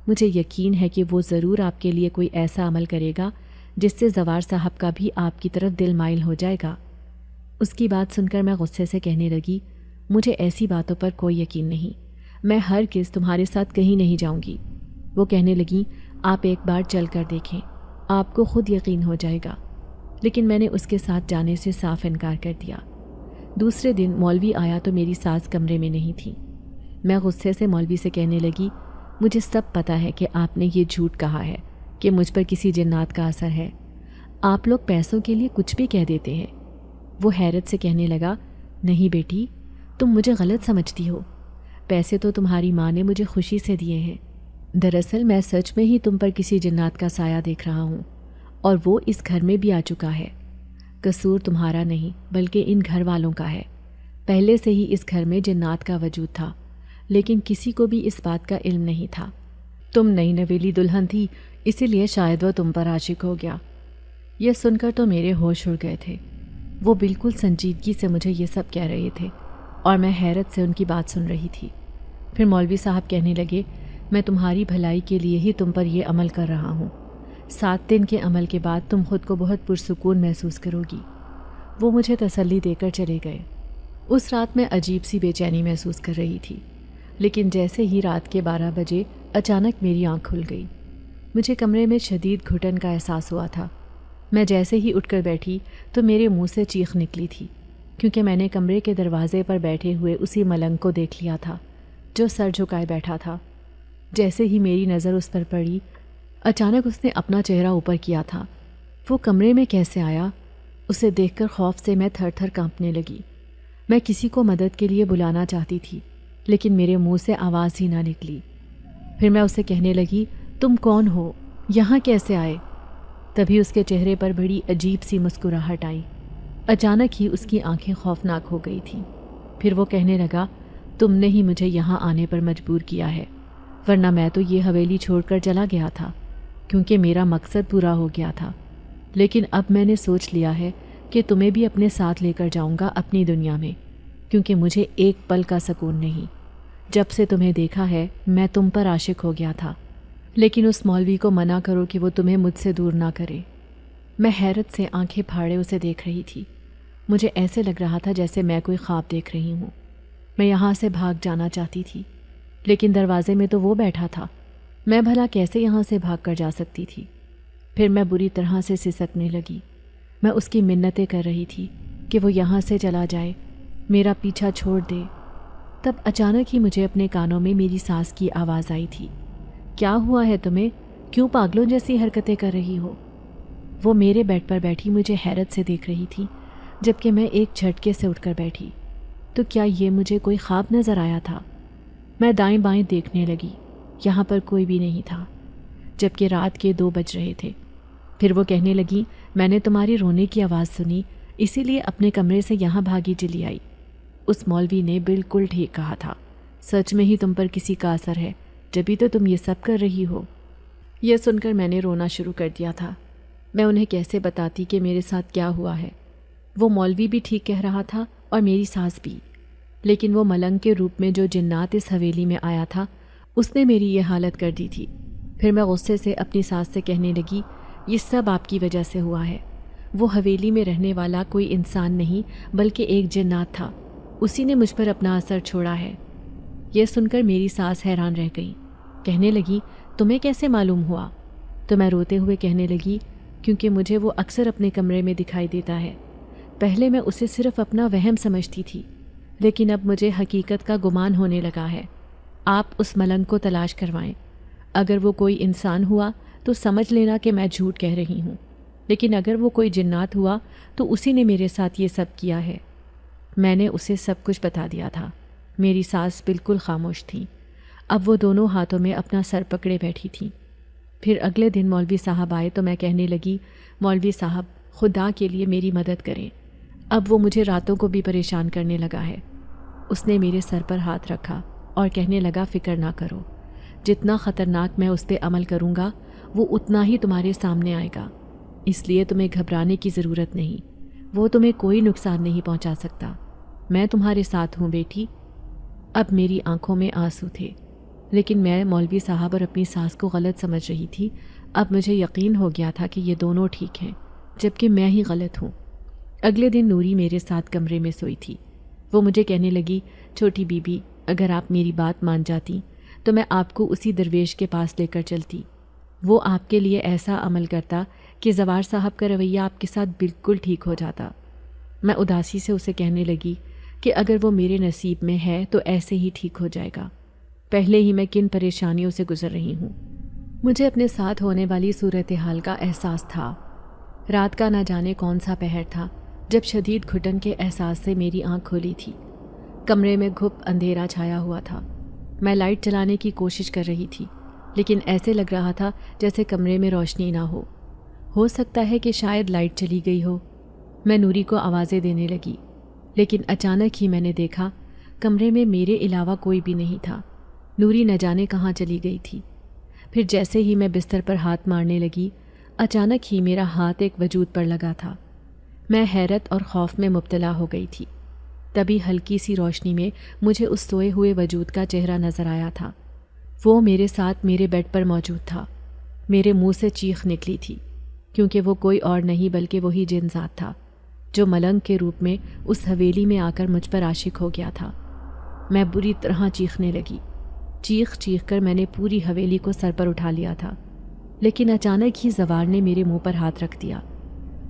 مجھے یقین ہے کہ وہ ضرور آپ کے لیے کوئی ایسا عمل کرے گا جس سے زوار صاحب کا بھی آپ کی طرف دل مائل ہو جائے گا۔ اس کی بات سن کر میں غصے سے کہنے لگی، مجھے ایسی باتوں پر کوئی یقین نہیں، میں ہرگز تمہارے ساتھ کہیں نہیں جاؤں گی۔ وہ کہنے لگی، آپ ایک بار چل کر دیکھیں، آپ کو خود یقین ہو جائے گا۔ لیکن میں نے اس کے ساتھ جانے سے صاف انکار کر دیا۔ دوسرے دن مولوی آیا تو میری ساس کمرے میں نہیں تھی۔ میں غصے سے مولوی سے کہنے لگی، مجھے سب پتہ ہے کہ آپ نے یہ جھوٹ کہا ہے کہ مجھ پر کسی جنات کا اثر ہے، آپ لوگ پیسوں کے لیے کچھ بھی کہہ دیتے ہیں۔ وہ حیرت سے کہنے لگا، نہیں بیٹی، تم مجھے غلط سمجھتی ہو، پیسے تو تمہاری ماں نے مجھے خوشی سے دیے ہیں۔ دراصل میں سچ میں ہی تم پر کسی جنات کا سایہ دیکھ رہا ہوں، اور وہ اس گھر میں بھی آ چکا ہے۔ قصور تمہارا نہیں بلکہ ان گھر والوں کا ہے۔ پہلے سے ہی اس گھر میں جنات کا وجود تھا، لیکن کسی کو بھی اس بات کا علم نہیں تھا۔ تم نئی نویلی دلہن تھی، اسی لیے شاید وہ تم پر عاشق ہو گیا۔ یہ سن کر تو میرے ہوش اڑ گئے تھے۔ وہ بالکل سنجیدگی سے مجھے یہ سب کہہ رہے تھے اور میں حیرت سے ان کی بات سن رہی تھی۔ پھر مولوی صاحب کہنے لگے، میں تمہاری بھلائی کے لیے ہی تم پر یہ عمل کر رہا ہوں۔ 7 دن کے عمل کے بعد تم خود کو بہت پرسکون محسوس کرو گی۔ وہ مجھے تسلی دے کر چلے گئے۔ اس رات میں عجیب سی بے چینی محسوس کر رہی تھی، لیکن جیسے ہی رات کے 12 بجے اچانک میری آنکھ کھل گئی۔ مجھے کمرے میں شدید گھٹن کا احساس ہوا تھا۔ میں جیسے ہی اٹھ کر بیٹھی تو میرے منہ سے چیخ نکلی تھی، کیونکہ میں نے کمرے کے دروازے پر بیٹھے ہوئے اسی ملنگ کو دیکھ لیا تھا جو سر جھکائے بیٹھا تھا۔ جیسے ہی میری نظر اس پر پڑی، اچانک اس نے اپنا چہرہ اوپر کیا تھا۔ وہ کمرے میں کیسے آیا؟ اسے دیکھ کر خوف سے میں تھر تھر کانپنے لگی۔ میں کسی کو مدد کے لیے بلانا چاہتی تھی، لیکن میرے منہ سے آواز ہی نہ نکلی۔ پھر میں اسے کہنے لگی، تم کون ہو؟ یہاں کیسے آئے؟ تبھی اس کے چہرے پر بڑی عجیب سی مسکراہٹ آئی۔ اچانک ہی اس کی آنکھیں خوفناک ہو گئی تھیں۔ پھر وہ کہنے لگا، تم نے ہی مجھے یہاں آنے پر مجبور کیا ہے، ورنہ میں تو یہ حویلی چھوڑ کر چلا گیا تھا، کیونکہ میرا مقصد پورا ہو گیا تھا۔ لیکن اب میں نے سوچ لیا ہے کہ تمہیں بھی اپنے ساتھ لے کر جاؤں گا اپنی دنیا میں، کیونکہ مجھے ایک پل کا سکون نہیں۔ جب سے تمہیں دیکھا ہے میں تم پر عاشق ہو گیا تھا، لیکن اس مولوی کو منع کرو کہ وہ تمہیں مجھ سے دور نہ کرے۔ میں حیرت سے آنکھیں پھاڑے اسے دیکھ رہی تھی۔ مجھے ایسے لگ رہا تھا جیسے میں کوئی خواب دیکھ رہی ہوں۔ میں یہاں سے بھاگ جانا چاہتی تھی، لیکن دروازے میں تو وہ بیٹھا تھا۔ میں بھلا کیسے یہاں سے بھاگ کر جا سکتی تھی؟ پھر میں بری طرح سے سسکنے لگی۔ میں اس کی منتیں کر رہی تھی کہ وہ یہاں سے چلا جائے، میرا پیچھا چھوڑ دے۔ تب اچانک ہی مجھے اپنے کانوں میں میری ساس کی آواز آئی تھی، کیا ہوا ہے تمہیں؟ کیوں پاگلوں جیسی حرکتیں کر رہی ہو؟ وہ میرے بیڈ پر بیٹھی مجھے حیرت سے دیکھ رہی تھی، جبکہ میں ایک جھٹکے سے اٹھ کر بیٹھی۔ تو کیا یہ مجھے کوئی خواب نظر آیا تھا؟ میں دائیں بائیں دیکھنے لگی، یہاں پر کوئی بھی نہیں تھا، جبکہ رات کے 2 بج رہے تھے۔ پھر وہ کہنے لگی، میں نے تمہاری رونے کی آواز سنی، اسی لیے اپنے کمرے سے یہاں بھاگی چلی آئی۔ اس مولوی نے بالکل ٹھیک کہا تھا، سچ میں ہی تم پر کسی کا اثر ہے، جبھی تو تم یہ سب کر رہی ہو۔ یہ سن کر میں نے رونا شروع کر دیا تھا۔ میں انہیں کیسے بتاتی کہ میرے ساتھ کیا ہوا ہے؟ وہ مولوی بھی ٹھیک کہہ رہا تھا اور میری ساس بھی، لیکن وہ ملنگ کے روپ میں جو جنات اس حویلی میں آیا تھا، اس نے میری یہ حالت کر دی تھی۔ پھر میں غصے سے اپنی ساس سے کہنے لگی، یہ سب آپ کی وجہ سے ہوا ہے۔ وہ حویلی میں رہنے والا کوئی انسان نہیں بلکہ ایک جنات تھا، اسی نے مجھ پر اپنا اثر چھوڑا ہے۔ یہ سن کر میری ساس حیران رہ گئی، کہنے لگی، تمہیں کیسے معلوم ہوا؟ تو میں روتے ہوئے کہنے لگی، کیونکہ مجھے وہ اکثر اپنے کمرے میں دکھائی دیتا ہے۔ پہلے میں اسے صرف اپنا وہم سمجھتی تھی، لیکن اب مجھے حقیقت کا گمان ہونے لگا ہے۔ آپ اس ملنگ کو تلاش کروائیں، اگر وہ کوئی انسان ہوا تو سمجھ لینا کہ میں جھوٹ کہہ رہی ہوں، لیکن اگر وہ کوئی جنات ہوا تو اسی نے میرے ساتھ یہ سب کیا ہے۔ میں نے اسے سب کچھ بتا دیا تھا۔ میری ساس بالکل خاموش تھی، اب وہ دونوں ہاتھوں میں اپنا سر پکڑے بیٹھی تھیں۔ پھر اگلے دن مولوی صاحب آئے تو میں کہنے لگی، مولوی صاحب خدا کے لیے میری مدد کریں، اب وہ مجھے راتوں کو بھی پریشان کرنے لگا ہے۔ اس نے میرے سر پر ہاتھ رکھا اور کہنے لگا، فکر نہ کرو، جتنا خطرناک میں اس پہ عمل کروں گا وہ اتنا ہی تمہارے سامنے آئے گا، اس لیے تمہیں گھبرانے کی ضرورت نہیں، وہ تمہیں کوئی نقصان نہیں پہنچا سکتا، میں تمہارے ساتھ ہوں بیٹی۔ اب میری آنکھوں میں آنسو تھے، لیکن میں مولوی صاحب اور اپنی ساس کو غلط سمجھ رہی تھی۔ اب مجھے یقین ہو گیا تھا کہ یہ دونوں ٹھیک ہیں، جبکہ میں ہی غلط ہوں۔ اگلے دن نوری میرے ساتھ کمرے میں سوئی تھی۔ وہ مجھے کہنے لگی، چھوٹی بی بی، اگر آپ میری بات مان جاتی تو میں آپ کو اسی درویش کے پاس لے کر چلتی، وہ آپ کے لیے ایسا عمل کرتا کہ زوار صاحب کا رویہ آپ کے ساتھ بالکل ٹھیک ہو جاتا۔ میں اداسی سے اسے کہنے لگی کہ اگر وہ میرے نصیب میں ہے تو ایسے ہی ٹھیک ہو جائے گا، پہلے ہی میں کن پریشانیوں سے گزر رہی ہوں۔ مجھے اپنے ساتھ ہونے والی صورتحال کا احساس تھا۔ رات کا نہ جانے کون سا پہر تھا جب شدید گھٹن کے احساس سے میری آنکھ کھلی تھی۔ کمرے میں گھپ اندھیرا چھایا ہوا تھا۔ میں لائٹ چلانے کی کوشش کر رہی تھی، لیکن ایسے لگ رہا تھا جیسے کمرے میں روشنی نہ ہو سکتا ہے کہ شاید لائٹ چلی گئی ہو۔ میں نوری کو آوازیں دینے لگی، لیکن اچانک ہی میں نے دیکھا کمرے میں میرے علاوہ کوئی بھی نہیں تھا۔ نوری نہ جانے کہاں چلی گئی تھی۔ پھر جیسے ہی میں بستر پر ہاتھ مارنے لگی، اچانک ہی میرا ہاتھ ایک وجود پر لگا تھا۔ میں حیرت اور خوف میں مبتلا ہو گئی تھی۔ تبھی ہلکی سی روشنی میں مجھے اس سوئے ہوئے وجود کا چہرہ نظر آیا تھا۔ وہ میرے ساتھ میرے بیڈ پر موجود تھا۔ میرے منہ سے چیخ نکلی تھی، کیونکہ وہ کوئی اور نہیں بلکہ وہی جن ذات تھا۔ جو ملنگ کے روپ میں اس حویلی میں آ کر مجھ پر عاشق ہو گیا تھا۔ میں بری طرح چیخنے لگی۔ چیخ کر میں نے پوری حویلی کو سر پر اٹھا لیا تھا، لیکن اچانک ہی زوار نے میرے منہ پر ہاتھ رکھ دیا۔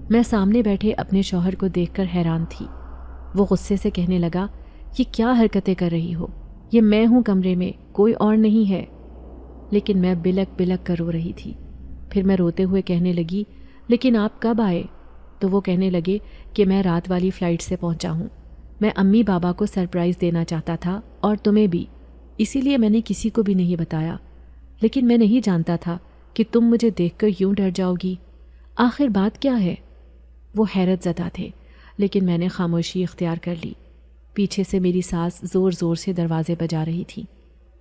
میں سامنے بیٹھے اپنے شوہر کو دیکھ کر حیران تھی۔ وہ غصے سے کہنے لگا، یہ کیا حرکتیں کر رہی ہو؟ یہ میں ہوں کمرے میں، کوئی اور نہیں ہے۔ لیکن میں بلک بلک کر رو رہی تھی۔ پھر میں روتے ہوئے کہنے لگی، لیکن آپ کب آئے؟ تو وہ کہنے لگے کہ میں رات والی فلائٹ سے پہنچا ہوں۔ میں امی بابا کو سرپرائز دینا چاہتا تھا اور تمہیں بھی، اسی لیے میں نے کسی کو بھی نہیں بتایا۔ لیکن میں نہیں جانتا تھا کہ تم مجھے دیکھ کر یوں ڈر جاؤ گی۔ آخر بات کیا ہے؟ وہ حیرت زدہ تھے، لیکن میں نے خاموشی اختیار کر لی۔ پیچھے سے میری ساس زور زور سے دروازے بجا رہی تھی۔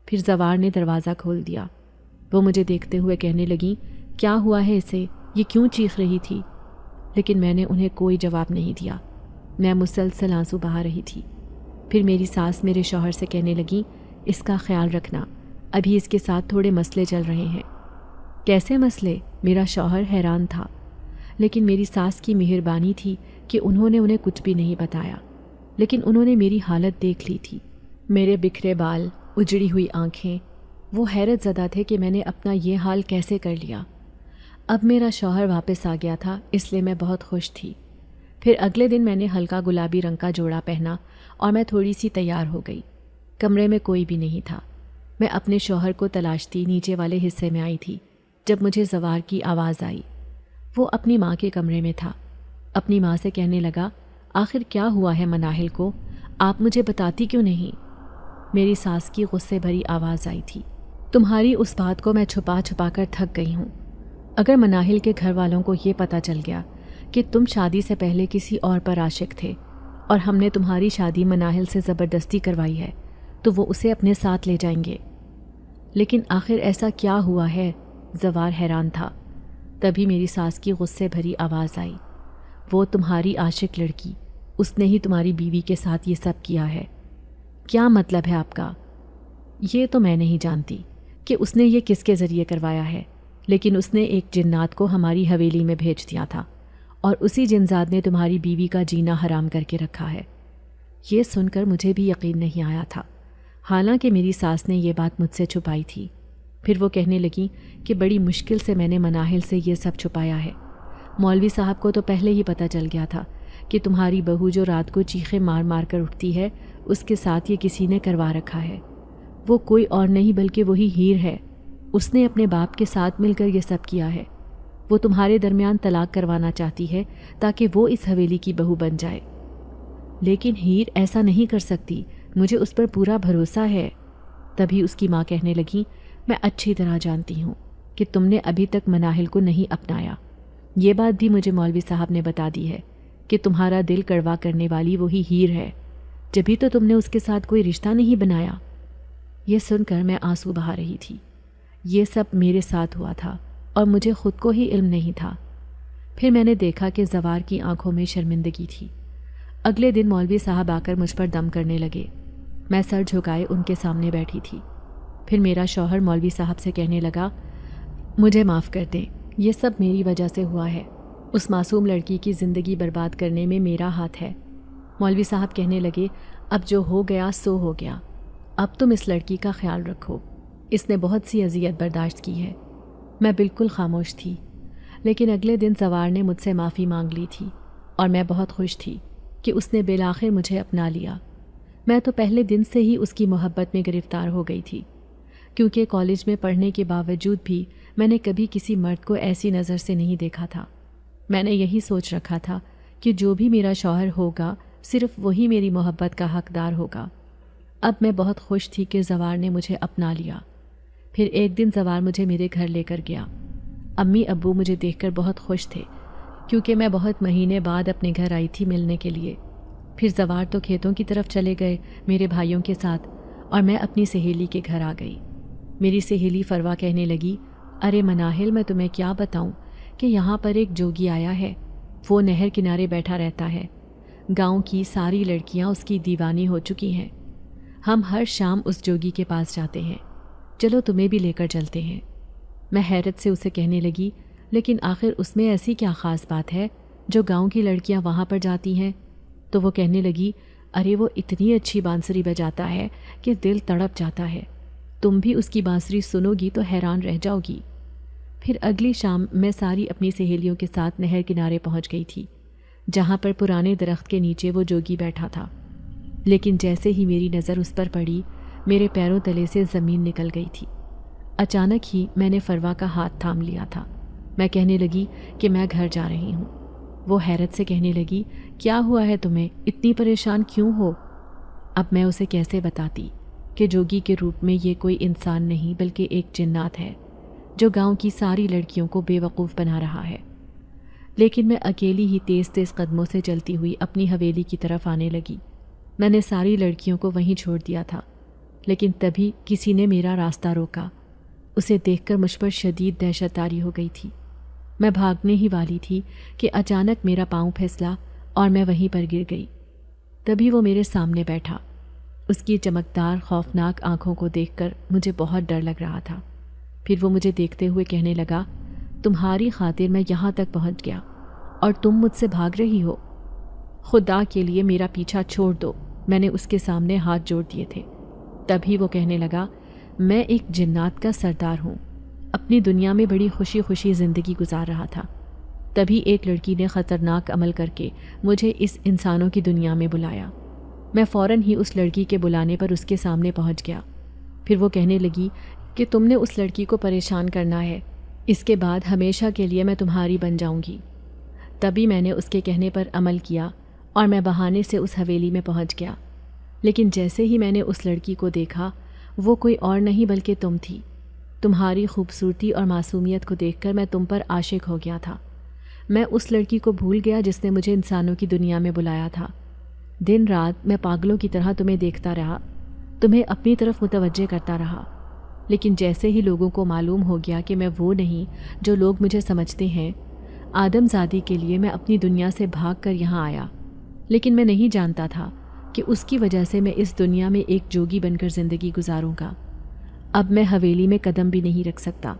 پھر زوار نے دروازہ کھول دیا۔ وہ مجھے دیکھتے ہوئے کہنے لگیں، کیا ہوا ہے اسے؟ یہ کیوں چیخ رہی تھی؟ لیکن میں نے انہیں کوئی جواب نہیں دیا۔ میں مسلسل آنسو بہا رہی تھی۔ پھر میری ساس میرے شوہر سے کہنے لگیں، اس کا خیال رکھنا، ابھی اس کے ساتھ تھوڑے مسئلے چل رہے ہیں۔ کیسے مسئلے؟ میرا شوہر حیران تھا، لیکن میری ساس کی مہربانی تھی کہ انہوں نے انہیں کچھ بھی نہیں بتایا۔ لیکن انہوں نے میری حالت دیکھ لی تھی، میرے بکھرے بال، اجڑی ہوئی آنکھیں۔ وہ حیرت زدہ تھے کہ میں نے اپنا یہ حال کیسے کر لیا۔ اب میرا شوہر واپس آ گیا تھا، اس لیے میں بہت خوش تھی۔ پھر اگلے دن میں نے ہلکا گلابی رنگ کا جوڑا پہنا اور میں تھوڑی سی تیار ہو گئی۔ کمرے میں کوئی بھی نہیں تھا۔ میں اپنے شوہر کو تلاشتی نیچے والے حصے میں آئی تھی جب مجھے زوار کی آواز آئی۔ وہ اپنی ماں کے کمرے میں تھا۔ اپنی ماں سے کہنے لگا، آخر کیا ہوا ہے مناہل کو؟ آپ مجھے بتاتی کیوں نہیں؟ میری ساس کی غصے بھری آواز آئی تھی، تمہاری اس بات کو میں چھپا چھپا کر تھک گئی ہوں۔ اگر مناہل کے گھر والوں کو یہ پتہ چل گیا کہ تم شادی سے پہلے کسی اور پر عاشق تھے اور ہم نے تمہاری شادی مناہل سے زبردستی کروائی ہے، تو وہ اسے اپنے ساتھ لے جائیں گے۔ لیکن آخر ایسا کیا ہوا ہے؟ زوار حیران تھا۔ تبھی میری ساس کی غصے بھری آواز آئی، وہ تمہاری عاشق لڑکی، اس نے ہی تمہاری بیوی کے ساتھ یہ سب کیا ہے۔ کیا مطلب ہے آپ کا؟ یہ تو میں نہیں جانتی کہ اس نے یہ کس کے ذریعے کروایا ہے، لیکن اس نے ایک جنات کو ہماری حویلی میں بھیج دیا تھا اور اسی جنزاد نے تمہاری بیوی کا جینا حرام کر کے رکھا ہے۔ یہ سن کر مجھے بھی یقین نہیں آیا تھا، حالانکہ میری ساس نے یہ بات مجھ سے چھپائی تھی۔ پھر وہ کہنے لگیں کہ بڑی مشکل سے میں نے مناہل سے یہ سب چھپایا ہے۔ مولوی صاحب کو تو پہلے ہی پتہ چل گیا تھا کہ تمہاری بہو جو رات کو چیخیں مار مار کر اٹھتی ہے، اس کے ساتھ یہ کسی نے کروا رکھا ہے۔ وہ کوئی اور نہیں بلکہ وہی ہیر ہے۔ اس نے اپنے باپ کے ساتھ مل کر یہ سب کیا ہے۔ وہ تمہارے درمیان طلاق کروانا چاہتی ہے تاکہ وہ اس حویلی کی بہو بن جائے۔ لیکن ہیر ایسا نہیں کر سکتی، مجھے اس پر پورا بھروسہ ہے۔ تبھی اس کی ماں کہنے لگیں، میں اچھی طرح جانتی ہوں کہ تم نے ابھی تک مناہل کو نہیں اپنایا۔ یہ بات بھی مجھے مولوی صاحب نے بتا دی ہے کہ تمہارا دل کڑوا کرنے والی وہی ہیر ہے، جبھی تو تم نے اس کے ساتھ کوئی رشتہ نہیں بنایا۔ یہ سن کر میں آنسو بہا رہی تھی۔ یہ سب میرے ساتھ ہوا تھا اور مجھے خود کو ہی علم نہیں تھا۔ پھر میں نے دیکھا کہ زوار کی آنکھوں میں شرمندگی تھی۔ اگلے دن مولوی صاحب آ کر مجھ پر دم کرنے لگے۔ میں سر جھکائے ان کے سامنے بیٹھی تھی۔ پھر میرا شوہر مولوی صاحب سے کہنے لگا، مجھے معاف کر دیں، یہ سب میری وجہ سے ہوا ہے۔ اس معصوم لڑکی کی زندگی برباد کرنے میں میرا ہاتھ ہے۔ مولوی صاحب کہنے لگے، اب جو ہو گیا سو ہو گیا، اب تم اس لڑکی کا خیال رکھو، اس نے بہت سی اذیت برداشت کی ہے۔ میں بالکل خاموش تھی، لیکن اگلے دن زوار نے مجھ سے معافی مانگ لی تھی اور میں بہت خوش تھی کہ اس نے بالآخر مجھے اپنا لیا۔ میں تو پہلے دن سے ہی اس کی محبت میں گرفتار ہو گئی تھی، کیونکہ کالج میں پڑھنے کے باوجود بھی میں نے کبھی کسی مرد کو ایسی نظر سے نہیں دیکھا تھا۔ میں نے یہی سوچ رکھا تھا کہ جو بھی میرا شوہر ہوگا صرف وہی میری محبت کا حقدار ہوگا۔ اب میں بہت خوش تھی کہ زوار نے مجھے اپنا لیا۔ پھر ایک دن زوار مجھے میرے گھر لے کر گیا۔ امی ابو مجھے دیکھ کر بہت خوش تھے، کیونکہ میں بہت مہینے بعد اپنے گھر آئی تھی ملنے کے لیے۔ پھر زوار تو کھیتوں کی طرف چلے گئے میرے بھائیوں کے ساتھ، اور میں اپنی سہیلی کے گھر آ گئی۔ میری سہیلی فروا کہنے لگی، ارے مناہل، میں تمہیں کیا بتاؤں کہ یہاں پر ایک جوگی آیا ہے، وہ نہر کنارے بیٹھا رہتا ہے۔ گاؤں کی ساری لڑکیاں اس کی دیوانی ہو چکی ہیں۔ ہم ہر شام اس جوگی کے پاس جاتے ہیں، چلو تمہیں بھی لے کر چلتے ہیں۔ میں حیرت سے اسے کہنے لگی، لیکن آخر اس میں ایسی کیا خاص بات ہے جو گاؤں کی لڑکیاں وہاں پر جاتی ہیں؟ تو وہ کہنے لگی، ارے وہ اتنی اچھی بانسری بجاتا ہے کہ دل تڑپ جاتا ہے، تم بھی اس کی بانسری سنو گی تو حیران رہ جاؤ گی۔ پھر اگلی شام میں ساری اپنی سہیلیوں کے ساتھ نہر کنارے پہنچ گئی تھی، جہاں پر پرانے درخت کے نیچے وہ جوگی بیٹھا تھا۔ لیکن جیسے ہی میری نظر اس پر پڑی، میرے پیروں تلے سے زمین نکل گئی تھی۔ اچانک ہی میں نے فروا کا ہاتھ تھام لیا تھا۔ میں کہنے لگی کہ میں گھر جا رہی ہوں۔ وہ حیرت سے کہنے لگی، کیا ہوا ہے تمہیں؟ اتنی پریشان کیوں ہو؟ اب میں اسے کیسے بتاتی کہ جوگی کے روپ میں یہ کوئی انسان نہیں بلکہ ایک جنات ہے جو گاؤں کی ساری لڑکیوں کو بے وقوف بنا رہا ہے۔ لیکن میں اکیلی ہی تیز تیز قدموں سے چلتی ہوئی اپنی حویلی کی طرف آنے لگی۔ میں نے ساری لڑکیوں کو وہیں چھوڑ دیا تھا، لیکن تبھی کسی نے میرا راستہ روکا۔ اسے دیکھ کر مجھ پر شدید دہشت طاری ہو گئی تھی۔ میں بھاگنے ہی والی تھی کہ اچانک میرا پاؤں پھسلا اور میں وہیں پر گر گئی۔ تبھی وہ میرے سامنے بیٹھا۔ اس کی چمکدار خوفناک آنکھوں کو دیکھ کر مجھے بہت ڈر لگ رہا تھا۔ پھر وہ مجھے دیکھتے ہوئے کہنے لگا، تمہاری خاطر میں یہاں تک پہنچ گیا اور تم مجھ سے بھاگ رہی ہو؟ خدا کے لیے میرا پیچھا چھوڑ دو۔ میں نے اس کے سامنے ہاتھ جوڑ دیے تھے۔ تبھی وہ کہنے لگا، میں ایک جنات کا سردار ہوں، اپنی دنیا میں بڑی خوشی خوشی زندگی گزار رہا تھا۔ تبھی ایک لڑکی نے خطرناک عمل کر کے مجھے اس انسانوں کی دنیا میں بلایا۔ میں فوراً ہی اس لڑکی کے بلانے پر اس کے سامنے پہنچ گیا۔ پھر وہ کہنے لگی کہ تم نے اس لڑکی کو پریشان کرنا ہے، اس کے بعد ہمیشہ کے لیے میں تمہاری بن جاؤں گی۔ تبھی میں نے اس کے کہنے پر عمل کیا اور میں بہانے سے اس حویلی میں پہنچ گیا۔ لیکن جیسے ہی میں نے اس لڑکی کو دیکھا، وہ کوئی اور نہیں بلکہ تم تھی۔ تمہاری خوبصورتی اور معصومیت کو دیکھ کر میں تم پر عاشق ہو گیا تھا۔ میں اس لڑکی کو بھول گیا جس نے مجھے انسانوں کی دنیا میں بلایا تھا۔ دن رات میں پاگلوں کی طرح تمہیں دیکھتا رہا، تمہیں اپنی طرف متوجہ کرتا رہا۔ لیکن جیسے ہی لوگوں کو معلوم ہو گیا کہ میں وہ نہیں جو لوگ مجھے سمجھتے ہیں، آدم زادی کے لیے میں اپنی دنیا سے بھاگ کر یہاں آیا۔ لیکن میں نہیں جانتا تھا کہ اس کی وجہ سے میں اس دنیا میں ایک جوگی بن کر زندگی گزاروں گا۔ اب میں حویلی میں قدم بھی نہیں رکھ سکتا۔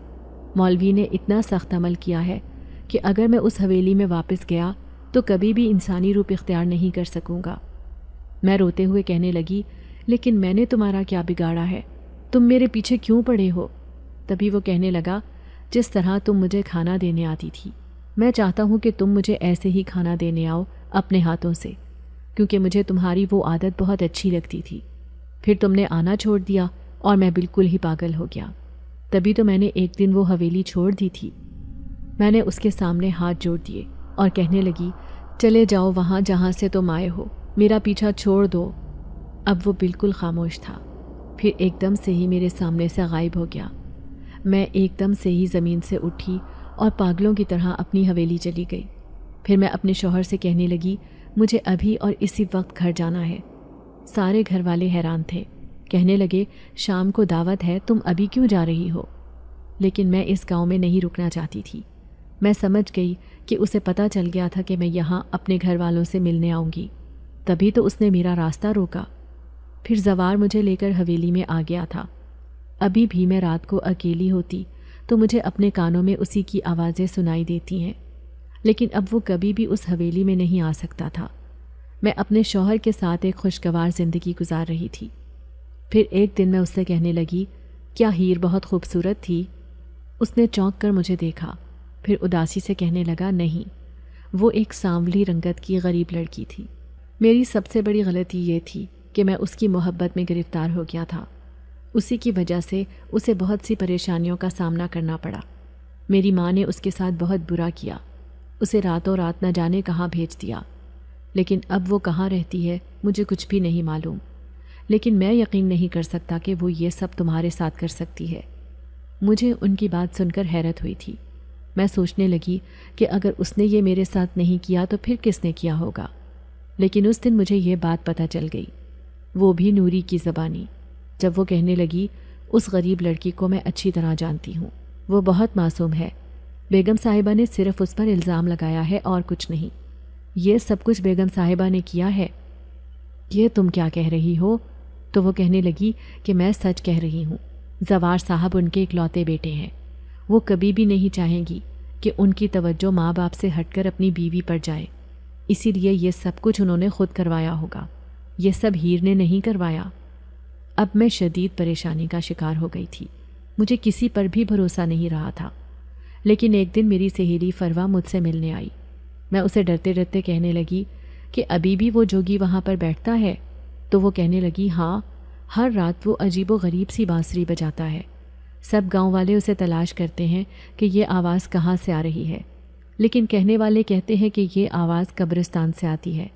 مولوی نے اتنا سخت عمل کیا ہے کہ اگر میں اس حویلی میں واپس گیا تو کبھی بھی انسانی روپ اختیار نہیں کر سکوں گا۔ میں روتے ہوئے کہنے لگی، لیکن میں نے تمہارا کیا بگاڑا ہے؟ تم میرے پیچھے کیوں پڑے ہو؟ تبھی وہ کہنے لگا، جس طرح تم مجھے کھانا دینے آتی تھی، میں چاہتا ہوں کہ تم مجھے ایسے ہی کھانا دینے آؤ اپنے ہاتھوں سے، کیونکہ مجھے تمہاری وہ عادت بہت اچھی لگتی تھی۔ پھر تم نے آنا چھوڑ دیا اور میں بالکل ہی پاگل ہو گیا۔ تبھی تو میں نے ایک دن وہ حویلی چھوڑ دی تھی۔ میں نے اس کے سامنے ہاتھ جوڑ دیے اور کہنے لگی، چلے جاؤ وہاں جہاں سے تم آئے ہو، میرا پیچھا چھوڑ دو۔ اب وہ بالکل خاموش تھا، پھر ایک دم سے ہی میرے سامنے سے غائب ہو گیا۔ میں ایک دم سے ہی زمین سے اٹھی اور پاگلوں کی طرح اپنی حویلی چلی گئی۔ پھر میں اپنے شوہر سے کہنے لگی، مجھے ابھی اور اسی وقت گھر جانا ہے۔ سارے گھر والے حیران تھے، کہنے لگے، شام کو دعوت ہے، تم ابھی کیوں جا رہی ہو؟ لیکن میں اس گاؤں میں نہیں رکنا چاہتی تھی۔ میں سمجھ گئی کہ اسے پتہ چل گیا تھا کہ میں یہاں اپنے گھر والوں سے ملنے آؤں گی، تبھی تو اس نے میرا راستہ روکا۔ پھر زوار مجھے لے کر حویلی میں آ گیا تھا۔ ابھی بھی میں رات کو اکیلی ہوتی تو مجھے اپنے کانوں میں اسی کی آوازیں سنائی دیتی ہیں، لیکن اب وہ کبھی بھی اس حویلی میں نہیں آ سکتا تھا۔ میں اپنے شوہر کے ساتھ ایک خوشگوار زندگی گزار رہی تھی۔ پھر ایک دن میں اس سے کہنے لگی، کیا ہیر بہت خوبصورت تھی؟ اس نے چونک کر مجھے دیکھا، پھر اداسی سے کہنے لگا، نہیں، وہ ایک سانولی رنگت کی غریب لڑکی تھی۔ میری سب سے بڑی غلطی یہ تھی کہ میں اس کی محبت میں گرفتار ہو گیا تھا۔ اسی کی وجہ سے اسے بہت سی پریشانیوں کا سامنا کرنا پڑا۔ میری ماں نے اس کے ساتھ بہت برا کیا، اسے راتوں رات نہ جانے کہاں بھیج دیا۔ لیکن اب وہ کہاں رہتی ہے مجھے کچھ بھی نہیں معلوم، لیکن میں یقین نہیں کر سکتا کہ وہ یہ سب تمہارے ساتھ کر سکتی ہے۔ مجھے ان کی بات سن کر حیرت ہوئی تھی۔ میں سوچنے لگی کہ اگر اس نے یہ میرے ساتھ نہیں کیا تو پھر کس نے کیا ہوگا۔ لیکن اس دن مجھے یہ بات پتہ چل گئی، وہ بھی نوری کی زبانی، جب وہ کہنے لگی، اس غریب لڑکی کو میں اچھی طرح جانتی ہوں، وہ بہت معصوم ہے، بیگم صاحبہ نے صرف اس پر الزام لگایا ہے اور کچھ نہیں، یہ سب کچھ بیگم صاحبہ نے کیا ہے۔ یہ تم کیا کہہ رہی ہو؟ تو وہ کہنے لگی کہ میں سچ کہہ رہی ہوں، زوار صاحب ان کے اکلوتے بیٹے ہیں، وہ کبھی بھی نہیں چاہیں گی کہ ان کی توجہ ماں باپ سے ہٹ کر اپنی بیوی پر جائے، اسی لیے یہ سب کچھ انہوں نے خود کروایا ہوگا، یہ سب ہیر نے نہیں کروایا۔ اب میں شدید پریشانی کا شکار ہو گئی تھی، مجھے کسی پر بھی بھروسہ نہیں رہا تھا۔ لیکن ایک دن میری سہیلی فروا مجھ سے ملنے آئی۔ میں اسے ڈرتے ڈرتے کہنے لگی کہ ابھی بھی وہ جوگی وہاں پر بیٹھتا ہے؟ تو وہ کہنے لگی ہاں، ہر رات وہ عجیب و غریب سی بانسری بجاتا ہے، سب گاؤں والے اسے تلاش کرتے ہیں کہ یہ آواز کہاں سے آ رہی ہے، لیکن کہنے والے کہتے ہیں کہ یہ آواز قبرستان سے آتی ہے،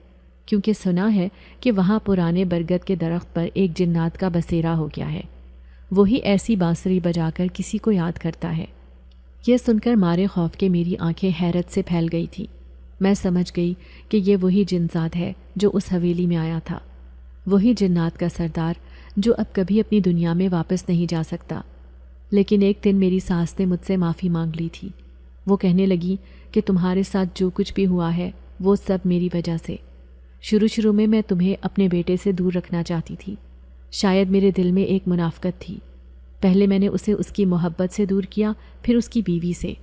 کیونکہ سنا ہے کہ وہاں پرانے برگد کے درخت پر ایک جنات کا بسیرا ہو گیا ہے، وہی ایسی بانسری بجا کر کسی کو یاد کرتا ہے۔ یہ سن کر مارے خوف کے میری آنکھیں حیرت سے پھیل گئی تھیں۔ میں سمجھ گئی کہ یہ وہی جنزاد ہے جو اس حویلی میں آیا تھا، وہی جنات کا سردار جو اب کبھی اپنی دنیا میں واپس نہیں جا سکتا۔ لیکن ایک دن میری ساس نے مجھ سے معافی مانگ لی تھی۔ وہ کہنے لگی کہ تمہارے ساتھ جو کچھ بھی ہوا ہے وہ سب میری وجہ سے۔ شروع میں تمہیں اپنے بیٹے سے دور رکھنا چاہتی تھی، شاید میرے دل میں ایک منافقت تھی، پہلے میں نے اسے اس کی محبت سے دور کیا، پھر اس کی بیوی سے،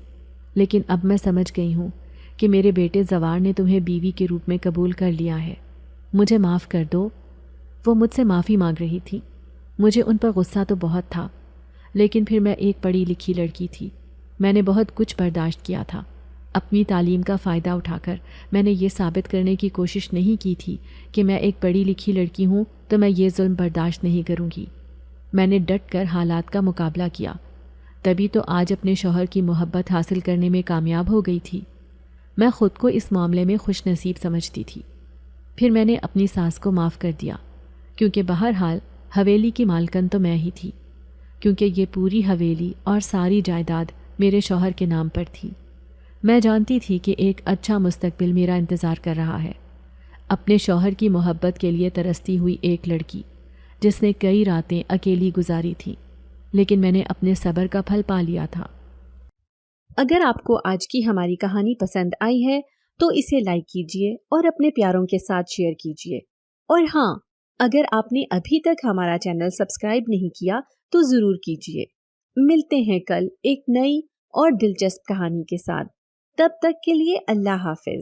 لیکن اب میں سمجھ گئی ہوں کہ میرے بیٹے زوار نے تمہیں بیوی کے روپ میں قبول کر لیا ہے، مجھے معاف کر دو۔ وہ مجھ سے معافی مانگ رہی تھی، مجھے ان پر غصہ تو بہت تھا، لیکن پھر میں ایک پڑھی لکھی لڑکی تھی، میں نے بہت کچھ برداشت کیا تھا۔ اپنی تعلیم کا فائدہ اٹھا کر میں نے یہ ثابت کرنے کی کوشش نہیں کی تھی کہ میں ایک پڑھی لکھی لڑکی ہوں تو میں یہ ظلم برداشت نہیں کروں گی۔ میں نے ڈٹ کر حالات کا مقابلہ کیا، تبھی تو آج اپنے شوہر کی محبت حاصل کرنے میں کامیاب ہو گئی تھی۔ میں خود کو اس معاملے میں خوش نصیب سمجھتی تھی۔ پھر میں نے اپنی ساس کو معاف کر دیا، کیونکہ بہرحال حویلی کی مالکن تو میں ہی تھی، کیونکہ یہ پوری حویلی اور ساری جائیداد میرے شوہر کے نام پر تھی۔ میں جانتی تھی کہ ایک اچھا مستقبل میرا انتظار کر رہا ہے۔ اپنے شوہر کی محبت کے لیے ترستی ہوئی ایک لڑکی جس نے کئی راتیں اکیلی گزاری تھیں، لیکن میں نے اپنے صبر کا پھل پا لیا تھا۔ اگر آپ کو آج کی ہماری کہانی پسند آئی ہے تو اسے لائک کیجیے اور اپنے پیاروں کے ساتھ شیئر کیجیے، اور ہاں، اگر آپ نے ابھی تک ہمارا چینل سبسکرائب نہیں کیا تو ضرور کیجیے۔ ملتے ہیں کل ایک نئی اور دلچسپ کہانی کے ساتھ، تب تک کے لیے اللہ حافظ۔